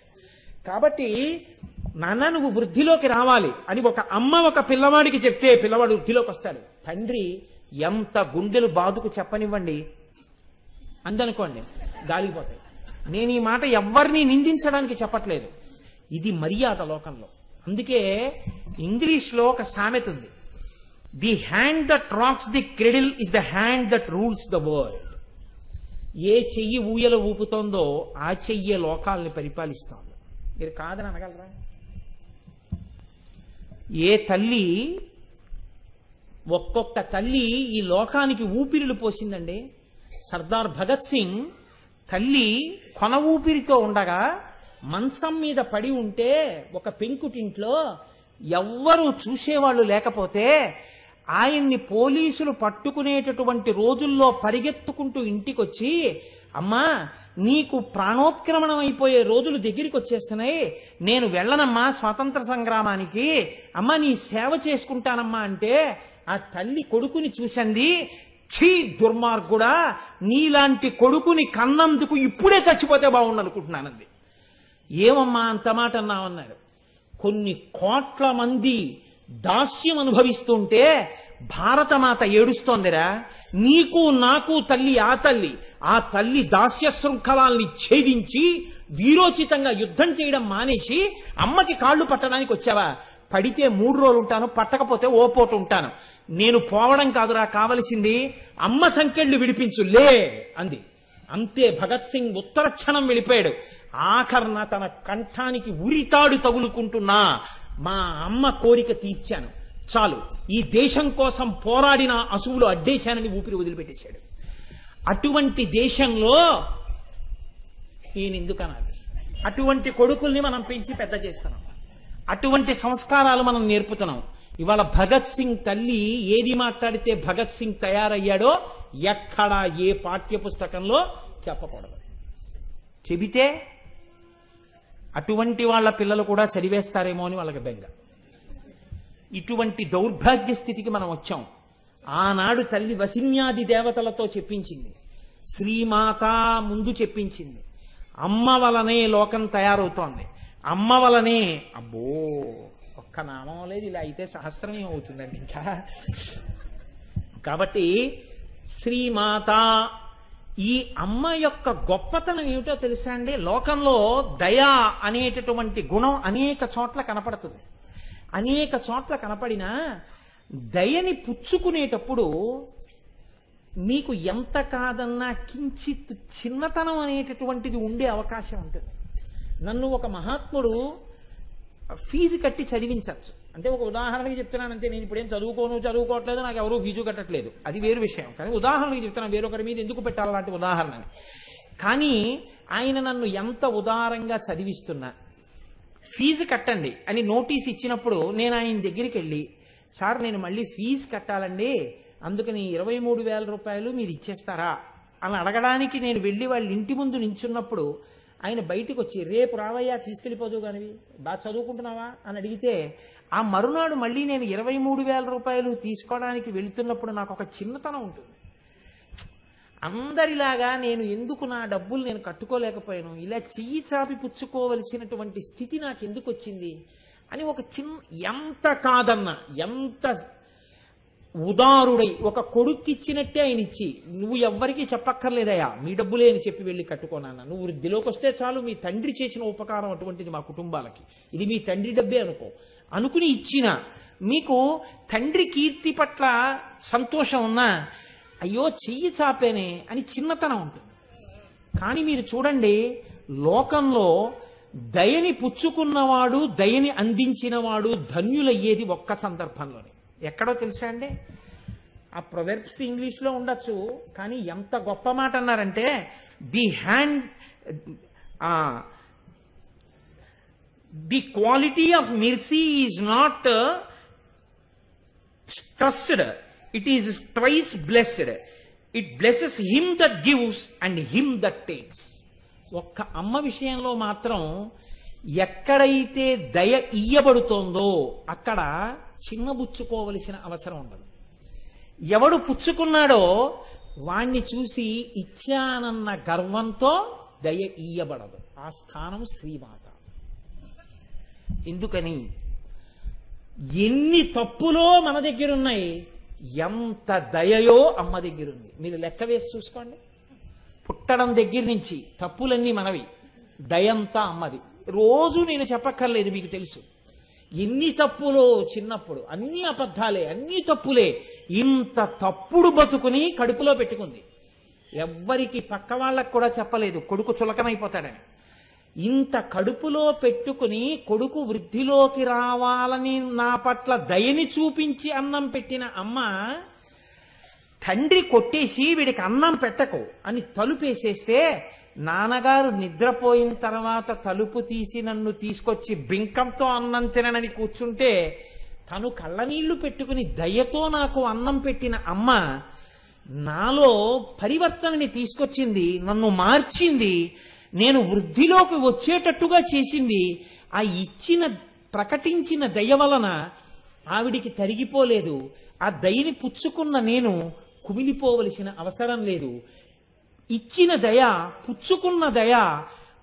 కాబట్టి నాన్న నువ్వు వృద్ధిలోకి రావాలి అని ఒక అమ్మ ఒక పిల్లవాడికి చెప్తే పిల్లవాడు వృద్ధిలోకి వస్తాడు. తండ్రి ఎంత గుండెలు బాదుకు చెప్పనివ్వండి అందనుకోండి, గాలిపోతాయి. నేను ఈ మాట ఎవరిని నిందించడానికి చెప్పట్లేదు, ఇది మర్యాద లోకంలో. అందుకే ఇంగ్లీష్లో ఒక సామెత ఉంది, the hand that rocks the cradle is the hand that rules the world. ఏ చెయ్యి ఊయల ఊపుతోందో ఆ చెయ్యే లోకాలని పరిపాలిస్తోంది. మీరు కాదని అనగలరా? ఏ తల్లి, ఒక్కొక్క తల్లి ఈ లోకానికి ఊపిరిలు పోసిందండి. సర్దార్ భగత్ సింగ్ తల్లి కొన ఊపిరితో ఉండగా మంచం మీద పడి ఉంటే ఒక పెంకుటింట్లో ఎవ్వరూ చూసేవాళ్ళు లేకపోతే ఆయన్ని పోలీసులు పట్టుకునేటటువంటి రోజుల్లో పరిగెత్తుకుంటూ ఇంటికొచ్చి, అమ్మా నీకు ప్రాణోత్క్రమణం అయిపోయే రోజులు దగ్గరికి వచ్చేస్తున్నాయి, నేను వెళ్ళనమ్మా స్వాతంత్ర సంగ్రామానికి, అమ్మా నీ సేవ చేసుకుంటానమ్మా అంటే ఆ తల్లి కొడుకుని చూసింది, ఛీ దుర్మార్గుడా, నీలాంటి కొడుకుని కన్నందుకు ఇప్పుడే చచ్చిపోతే బాగుండనుకుంటున్నానంది. ఏమమ్మా అంత మాట అన్నామన్నారు. కొన్ని కోట్ల మంది దాస్యం అనుభవిస్తుంటే భారతమాత ఏడుస్తోందిరా, నీకు నాకు తల్లి ఆ తల్లి దాస్య శృంఖలాల్ని ఛేదించి వీరోచితంగా యుద్ధం చేయడం మానేసి అమ్మకి కాళ్ళు పట్టడానికి వచ్చావా? పడితే 3 రోజులు ఉంటాను, పట్టకపోతే ఓ పూట ఉంటాను. నేను పోవడం కాదురా కావలసింది, అమ్మ సంకెళ్ళు విడిపించు లే అంది. అంతే, భగత్ సింగ్ ఉత్తర క్షణం వెళ్ళిపోయాడు. ఆఖరణ తన కంఠానికి ఉరితాడు తగులుకుంటున్నా మా అమ్మ కోరిక తీర్చాను చాలు, ఈ దేశం కోసం పోరాడిన అసువులు అడ్డేశానని ఊపిరి వదిలిపెట్టేశాడు. అటువంటి దేశంలో ఈయన ఎందుకనాలి? అటువంటి కొడుకుల్ని మనం పెంచి పెద్ద చేస్తున్నాం, అటువంటి సంస్కారాలు మనం నేర్పుతున్నాం. ఇవాళ భగత్ సింగ్ తల్లి ఏది మాట్లాడితే భగత్ సింగ్ తయారయ్యాడో ఎక్కడా ఏ పాఠ్య పుస్తకంలో చెప్పకూడదు. చెబితే అటువంటి వాళ్ళ పిల్లలు కూడా చదివేస్తారేమో అని వాళ్ళకి బెంగ. ఇటువంటి దౌర్భాగ్య స్థితికి మనం వచ్చాం. ఆనాడు తల్లి వసిన్యాది దేవతలతో చెప్పించింది, శ్రీమాత ముందు చెప్పించింది. అమ్మ వలనే లోకం తయారవుతోంది, అమ్మ వలనే. అబ్బో, ఒక్క నామం లేదు, ఇలా అయితే సహస్రమే అవుతుందండి ఇంకా. కాబట్టి శ్రీమాత, ఈ అమ్మ యొక్క గొప్పతనం ఏమిటో తెలుసా అండి? లోకంలో దయ అనేటటువంటి గుణం అనేక చోట్ల కనపడుతుంది. అనేక చోట్ల కనపడినా దయని పుచ్చుకునేటప్పుడు మీకు ఎంత కాదన్నా కించిత్ చిన్నతనం అనేటటువంటిది ఉండే అవకాశం ఉంటుంది. నన్ను ఒక మహాత్ముడు ఫీజు కట్టి చదివించవచ్చు. అంటే ఒక ఉదాహరణకి చెప్తున్నానంటే, నేను ఇప్పుడేం చదువుకోవట్లేదు, నాకు ఎవరూ ఫీజు కట్టట్లేదు, అది వేరు విషయం. కానీ ఉదాహరణకి చెప్తున్నాను, వేరొకరి మీద ఎందుకు పెట్టాలి అలాంటి ఉదాహరణని. కానీ ఆయన నన్ను ఎంత ఉదారంగా చదివిస్తున్నా, ఫీజు కట్టండి అని నోటీస్ ఇచ్చినప్పుడు నేను ఆయన దగ్గరికి వెళ్ళి, సార్ నేను మళ్ళీ ఫీజు కట్టాలండి, అందుకని 23,000 రూపాయలు మీరు ఇచ్చేస్తారా అని అడగడానికి నేను వెళ్ళి వాళ్ళ ఇంటి ముందు నించున్నప్పుడు ఆయన బయటకు వచ్చి, రేపు రావయ్యా తీసుకెళ్ళిపోదు కానివి, బాగా చదువుకుంటున్నావా అని అడిగితే, ఆ మరునాడు మళ్ళీ నేను 23,000 రూపాయలు తీసుకోవడానికి వెళుతున్నప్పుడు నాకు ఒక చిన్నతనం ఉంటుంది. అందరిలాగా నేను ఎందుకు నా డబ్బులు నేను కట్టుకోలేకపోయాను, ఇలా చెయ్యి చాపి పుచ్చుకోవలసినటువంటి స్థితి నాకు ఎందుకు వచ్చింది అని ఒక ఎంత కాదన్నా, ఎంత ఉదారుడై ఒక కొడుక్కి ఇచ్చినట్టే ఆయన ఇచ్చి, నువ్వు ఎవ్వరికీ చెప్పక్కర్లేదయా, మీ డబ్బులే అని చెప్పి వెళ్ళి కట్టుకోనన్నా, నువ్వు వృద్ధిలోకి వస్తే చాలు, మీ తండ్రి చేసిన ఉపకారం అటువంటిది మా కుటుంబాలకి, ఇది మీ తండ్రి డబ్బే అనుకుని ఇచ్చిన మీకు తండ్రి కీర్తి పట్ల సంతోషం ఉన్నా, అయ్యో చెయ్యి చాపేనే అని చిన్నతనం ఉంటుంది. కానీ మీరు చూడండి, లోకంలో దయని పుచ్చుకున్నవాడు, దయని అందించినవాడు ధన్యులయ్యేది ఒక్క సందర్భంలోనే. ఎక్కడో తెలుసా అండి? ఆ ప్రొవెర్బ్స్ ఇంగ్లీష్లో ఉండొచ్చు, కానీ ఎంత గొప్ప మాట అన్నారంటే, the quality of mercy is not trusted, it is twice blessed, it blesses him that gives and him that takes. ఒక్క అమ్మ విషయంలో మాత్రం ఎక్కడైతే దయ ఇయ్యబడుతోందో అక్కడ చిన్నబుచ్చుకోవలసిన అవసరం ఉండదు. ఎవడు పుచ్చుకున్నాడో వాణ్ణి చూసి ఇచ్చానన్న గర్వంతో దయ ఇయ్యబడదు. ఆ స్థానం శ్రీమాత. ఎందుకని? ఎన్ని తప్పులో మన దగ్గర ఉన్నాయి, ఎంత దయయో అమ్మ దగ్గర ఉంది. మీరు లెక్క వేసి చూసుకోండి. పుట్టడం దగ్గర నుంచి తప్పులన్నీ మనవి, దయంతా అమ్మది. రోజు నేను చెప్పక్కర్లేదు, మీకు తెలుసు. ఎన్ని తప్పులో చిన్నప్పుడు, అన్ని అబద్ధాలే, అన్ని తప్పులే. ఇంత తప్పుడు బతుకుని కడుపులో పెట్టుకుంది. ఎవ్వరికి పక్క వాళ్ళకు కూడా చెప్పలేదు, కొడుకు చులకనైపోతాడని. ఇంత కడుపులో పెట్టుకుని కొడుకు వృద్ధిలోకి రావాలని నా పట్ల దయని చూపించి అన్నం పెట్టిన అమ్మ, తండ్రి కొట్టేసి వీడికి అన్నం పెట్టకు అని తలుపేసేస్తే, నాన్నగారు నిద్రపోయిన తర్వాత తలుపు తీసి నన్ను తీసుకొచ్చి బింకంతో అన్నం తిననని కూర్చుంటే, తను కళ్ళనీళ్లు పెట్టుకుని దయతో నాకు అన్నం పెట్టిన అమ్మ నాలో పరివర్తనని తీసుకొచ్చింది, నన్ను మార్చింది, నేను వృద్ధిలోకి వచ్చేటట్టుగా చేసింది. ఆ ప్రకటించిన దయ వలన ఆవిడికి తరిగిపోలేదు. ఆ దయని పుచ్చుకున్న నేను కుమిలిపోవలసిన అవసరం లేదు. ఇచ్చిన దయ, పుచ్చుకున్న దయ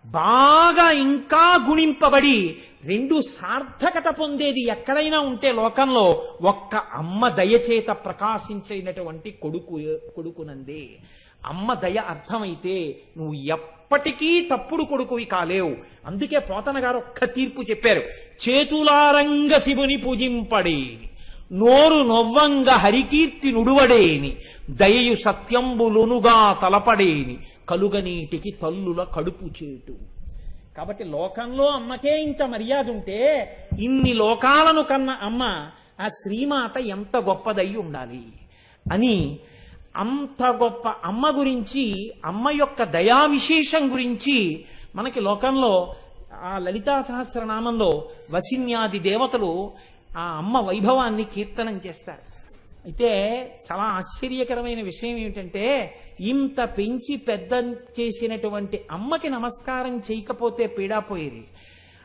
బాగా ఇంకా గుణింపబడి రెండు సార్థకత పొందేది ఎక్కడైనా ఉంటే లోకంలో ఒక్క అమ్మ దయచేత ప్రకాశించినటువంటి కొడుకునందే. అమ్మ దయ అర్థమైతే నువ్వు ఎప్పటికీ తప్పుడు కొడుకువి కాలేవు. అందుకే పోతన గారు ఒక్క తీర్పు చెప్పారు, చేతులారంగ శివుని పూజింపడి. నోరు నొవ్వంగ హరికీర్తి నుడువడేని దయయు సత్యంబులునుగా తలపడేని కలుగనీటికి తల్లుల కడుపు చేటు. కాబట్టి లోకంలో అమ్మకే ఇంత మర్యాద ఉంటే ఇన్ని లోకాలను కన్న అమ్మ ఆ శ్రీమాత ఎంత గొప్పదై ఉండాలి అని అంత గొప్ప అమ్మ గురించి, అమ్మ యొక్క దయా విశేషం గురించి మనకి లోకంలో ఆ లలితా సహస్రనామంలో వసిన్యాది దేవతలు ఆ అమ్మ వైభవాన్ని కీర్తనం చేస్తారు. అయితే చాలా ఆశ్చర్యకరమైన విషయం ఏమిటంటే, ఇంత పెంచి పెద్ద చేసినటువంటి అమ్మకి నమస్కారం చేయకపోతే పీడాపోయేది.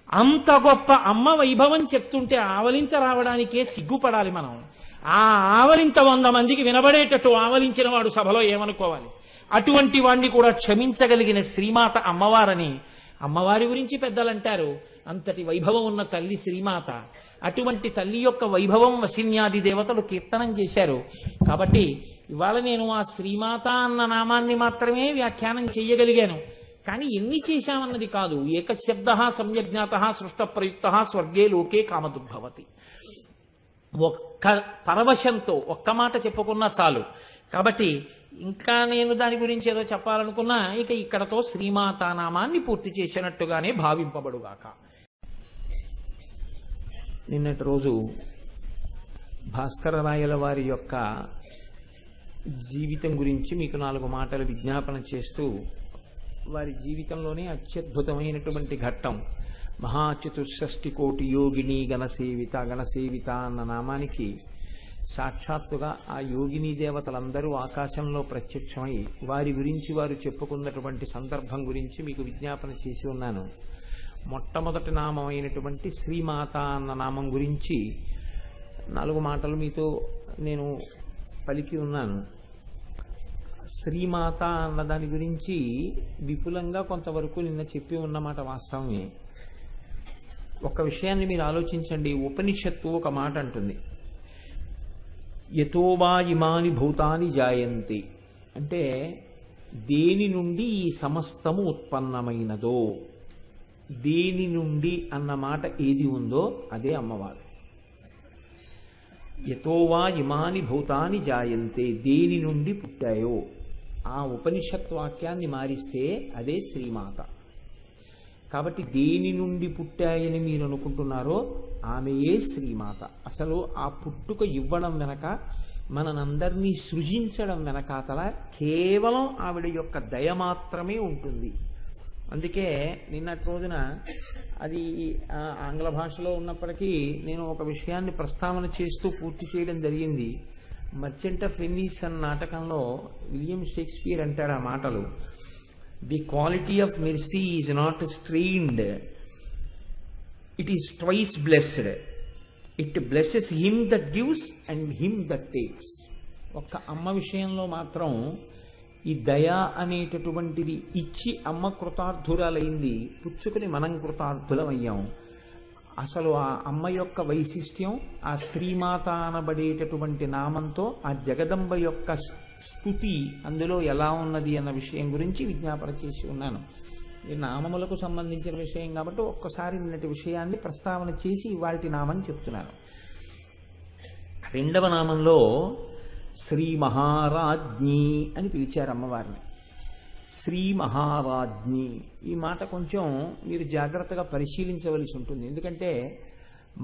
అంత గొప్ప అమ్మ వైభవం చెప్తుంటే ఆవలింత రావడానికే సిగ్గుపడాలి మనం. ఆ ఆవలింత 100 మందికి వినబడేటట్టు ఆవలించిన వాడు సభలో ఏమనుకోవాలి? అటువంటి వాణ్ణి కూడా క్షమించగలిగిన శ్రీమాత అమ్మవారని అమ్మవారి గురించి పెద్దలు అంటారు. అంతటి వైభవం ఉన్న తల్లి శ్రీమాత. అటువంటి తల్లి యొక్క వైభవం వసిన్యాది దేవతలు కీర్తనం చేశారు. కాబట్టి ఇవాళ నేను ఆ శ్రీమాత అన్న నామాన్ని మాత్రమే వ్యాఖ్యానం చేయగలిగాను. కానీ ఎన్ని చేశామన్నది కాదు. ఏకశబ్ద సమ్యజ్ఞాత సృష్ట ప్రయుక్త స్వర్గే లోకే కామదుర్భవతి. ఒక్క పరవశంతో ఒక్క మాట చెప్పుకున్నా చాలు. కాబట్టి ఇంకా నేను దాని గురించి ఏదో చెప్పాలనుకున్నా ఇక ఇక్కడతో శ్రీమాతా నామాన్ని పూర్తి చేసినట్టుగానే భావింపబడుగాక. నిన్నటి రోజు భాస్కరరాయల వారి యొక్క జీవితం గురించి మీకు 4 మాటలు విజ్ఞాపన చేస్తూ, వారి జీవితంలోనే అత్యద్భుతమైనటువంటి ఘట్టం మహాచతుషష్టి కోటి యోగిని గణసేవిత. గణసేవిత అన్న నామానికి సాక్షాత్తుగా ఆ యోగిని దేవతలందరూ ఆకాశంలో ప్రత్యక్షమై వారి గురించి వారు చెప్పుకున్నటువంటి సందర్భం గురించి మీకు విజ్ఞాపన చేసి ఉన్నాను. మొట్టమొదటి నామం అయినటువంటి శ్రీమాత అన్న నామం గురించి 4 మాటలు మీతో నేను పలికి ఉన్నాను. శ్రీమాత అన్న దాని గురించి విపులంగా కొంతవరకు నిన్న చెప్పి ఉన్నమాట వాస్తవమే. ఒక విషయాన్ని మీరు ఆలోచించండి. ఉపనిషత్తు ఒక మాట అంటుంది, యతో వా ఇమాని భూతాని జాయంతి. అంటే దేని నుండి ఈ సమస్తము ఉత్పన్నమైనదో, దేని నుండి అన్న మాట ఏది ఉందో అదే అమ్మవారు. యతో వా ఇమాని భూతాని జాయంతే, దేని నుండి పుట్టాయో ఆ ఉపనిషత్ వాక్యాన్ని మారిస్తే అదే శ్రీమాత. కాబట్టి దేని నుండి పుట్టాయని మీరు అనుకుంటున్నారో ఆమెయే శ్రీమాత. అసలు ఆ పుట్టుక ఇవ్వడం వెనక, మనందరినీ సృజించడం వెనకాతల కేవలం ఆవిడ యొక్క దయ మాత్రమే ఉంటుంది. అందుకే నిన్నటి రోజున అది ఆంగ్ల భాషలో ఉన్నప్పటికీ నేను ఒక విషయాన్ని ప్రస్తావన చేస్తూ పూర్తి చేయడం జరిగింది. మర్చెంట్ ఆఫ్ వెనీస్ అన్న నాటకంలో విలియం షేక్స్పియర్ అంటాడు ఆ మాటలు, the quality of mercy is not strained, it is twice blessed, it blesses him that gives and him that takes. ఒక్క అమ్మ విషయంలో మాత్రం ఈ దయ అనేటటువంటిది ఇచ్చి అమ్మ కృతార్థురాలైంది, పుచ్చుకుని మనం కృతార్థులమయ్యాం. అసలు ఆ అమ్మ యొక్క వైశిష్ట్యం ఆ శ్రీమాత అనబడేటటువంటి నామంతో ఆ జగదంబ యొక్క స్తుతి అందులో ఎలా ఉన్నది అన్న విషయం గురించి విజ్ఞాపన చేసి ఉన్నాను. ఈ నామములకు సంబంధించిన విషయం కాబట్టి ఒక్కసారి నిన్నటి విషయాన్ని ప్రస్తావన చేసి వాటి నామని చెప్తున్నాను. 2వ నామంలో శ్రీ మహారాజ్ఞి అని పిలిచారు అమ్మవారిని. శ్రీ మహారాజ్ఞి ఈ మాట కొంచెం మీరు జాగ్రత్తగా పరిశీలించవలసి ఉంటుంది. ఎందుకంటే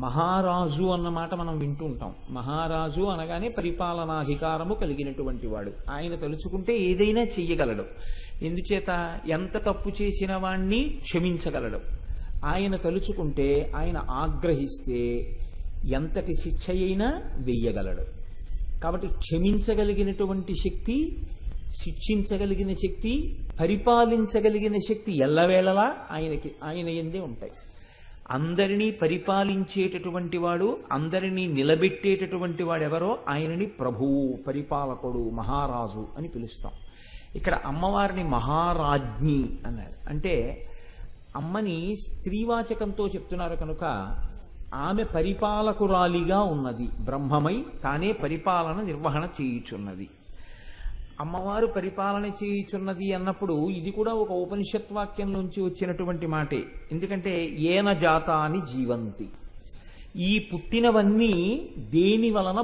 మహారాజు అన్న మాట మనం వింటూ ఉంటాం. మహారాజు అనగానే పరిపాలనాధికారము కలిగినటువంటి వాడు. ఆయన తలుచుకుంటే ఏదైనా చెయ్యగలడు. ఎందుచేత ఎంత తప్పు చేసిన వాణ్ణి క్షమించగలడు. ఆయన తలుచుకుంటే, ఆయన ఆగ్రహిస్తే ఎంతటి శిక్ష అయినా వెయ్యగలడు. కాబట్టి క్షమించగలిగినటువంటి శక్తి, శిక్షించగలిగిన శక్తి, పరిపాలించగలిగిన శక్తి ఎల్లవేళలా ఆయన యందే ఉంటాయి. అందరినీ పరిపాలించేటటువంటి వాడు, అందరినీ నిలబెట్టేటటువంటి వాడెవరో ఆయనని ప్రభువు, పరిపాలకుడు, మహారాజు అని పిలుస్తాం. ఇక్కడ అమ్మవారిని మహారాజ్ఞి అన్నారు. అంటే అమ్మని స్త్రీవాచకంతో చెప్తున్నారు కనుక ఆమె పరిపాలకురాలిగా ఉన్నది. బ్రహ్మమై తానే పరిపాలన నిర్వహణ చేయుచున్నది. అమ్మవారు పరిపాలన చేయుచున్నది అన్నప్పుడు ఇది కూడా ఒక ఉపనిషత్ వాక్యం నుంచి వచ్చినటువంటి మాటే. ఎందుకంటే ఏన జాతాని జీవంతి, ఈ పుట్టినవన్నీ దేని వలన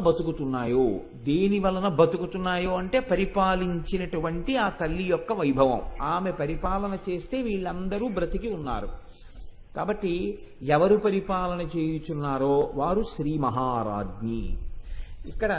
బతుకుతున్నాయో అంటే పరిపాలించినటువంటి ఆ తల్లి యొక్క వైభవం. ఆమె పరిపాలన చేస్తే వీళ్ళందరూ బ్రతికి ఉన్నారు. కాబట్టి ఎవరు పరిపాలన చేయుచున్నారో వారు శ్రీ మహారాజ్ఞి. ఇక్కడ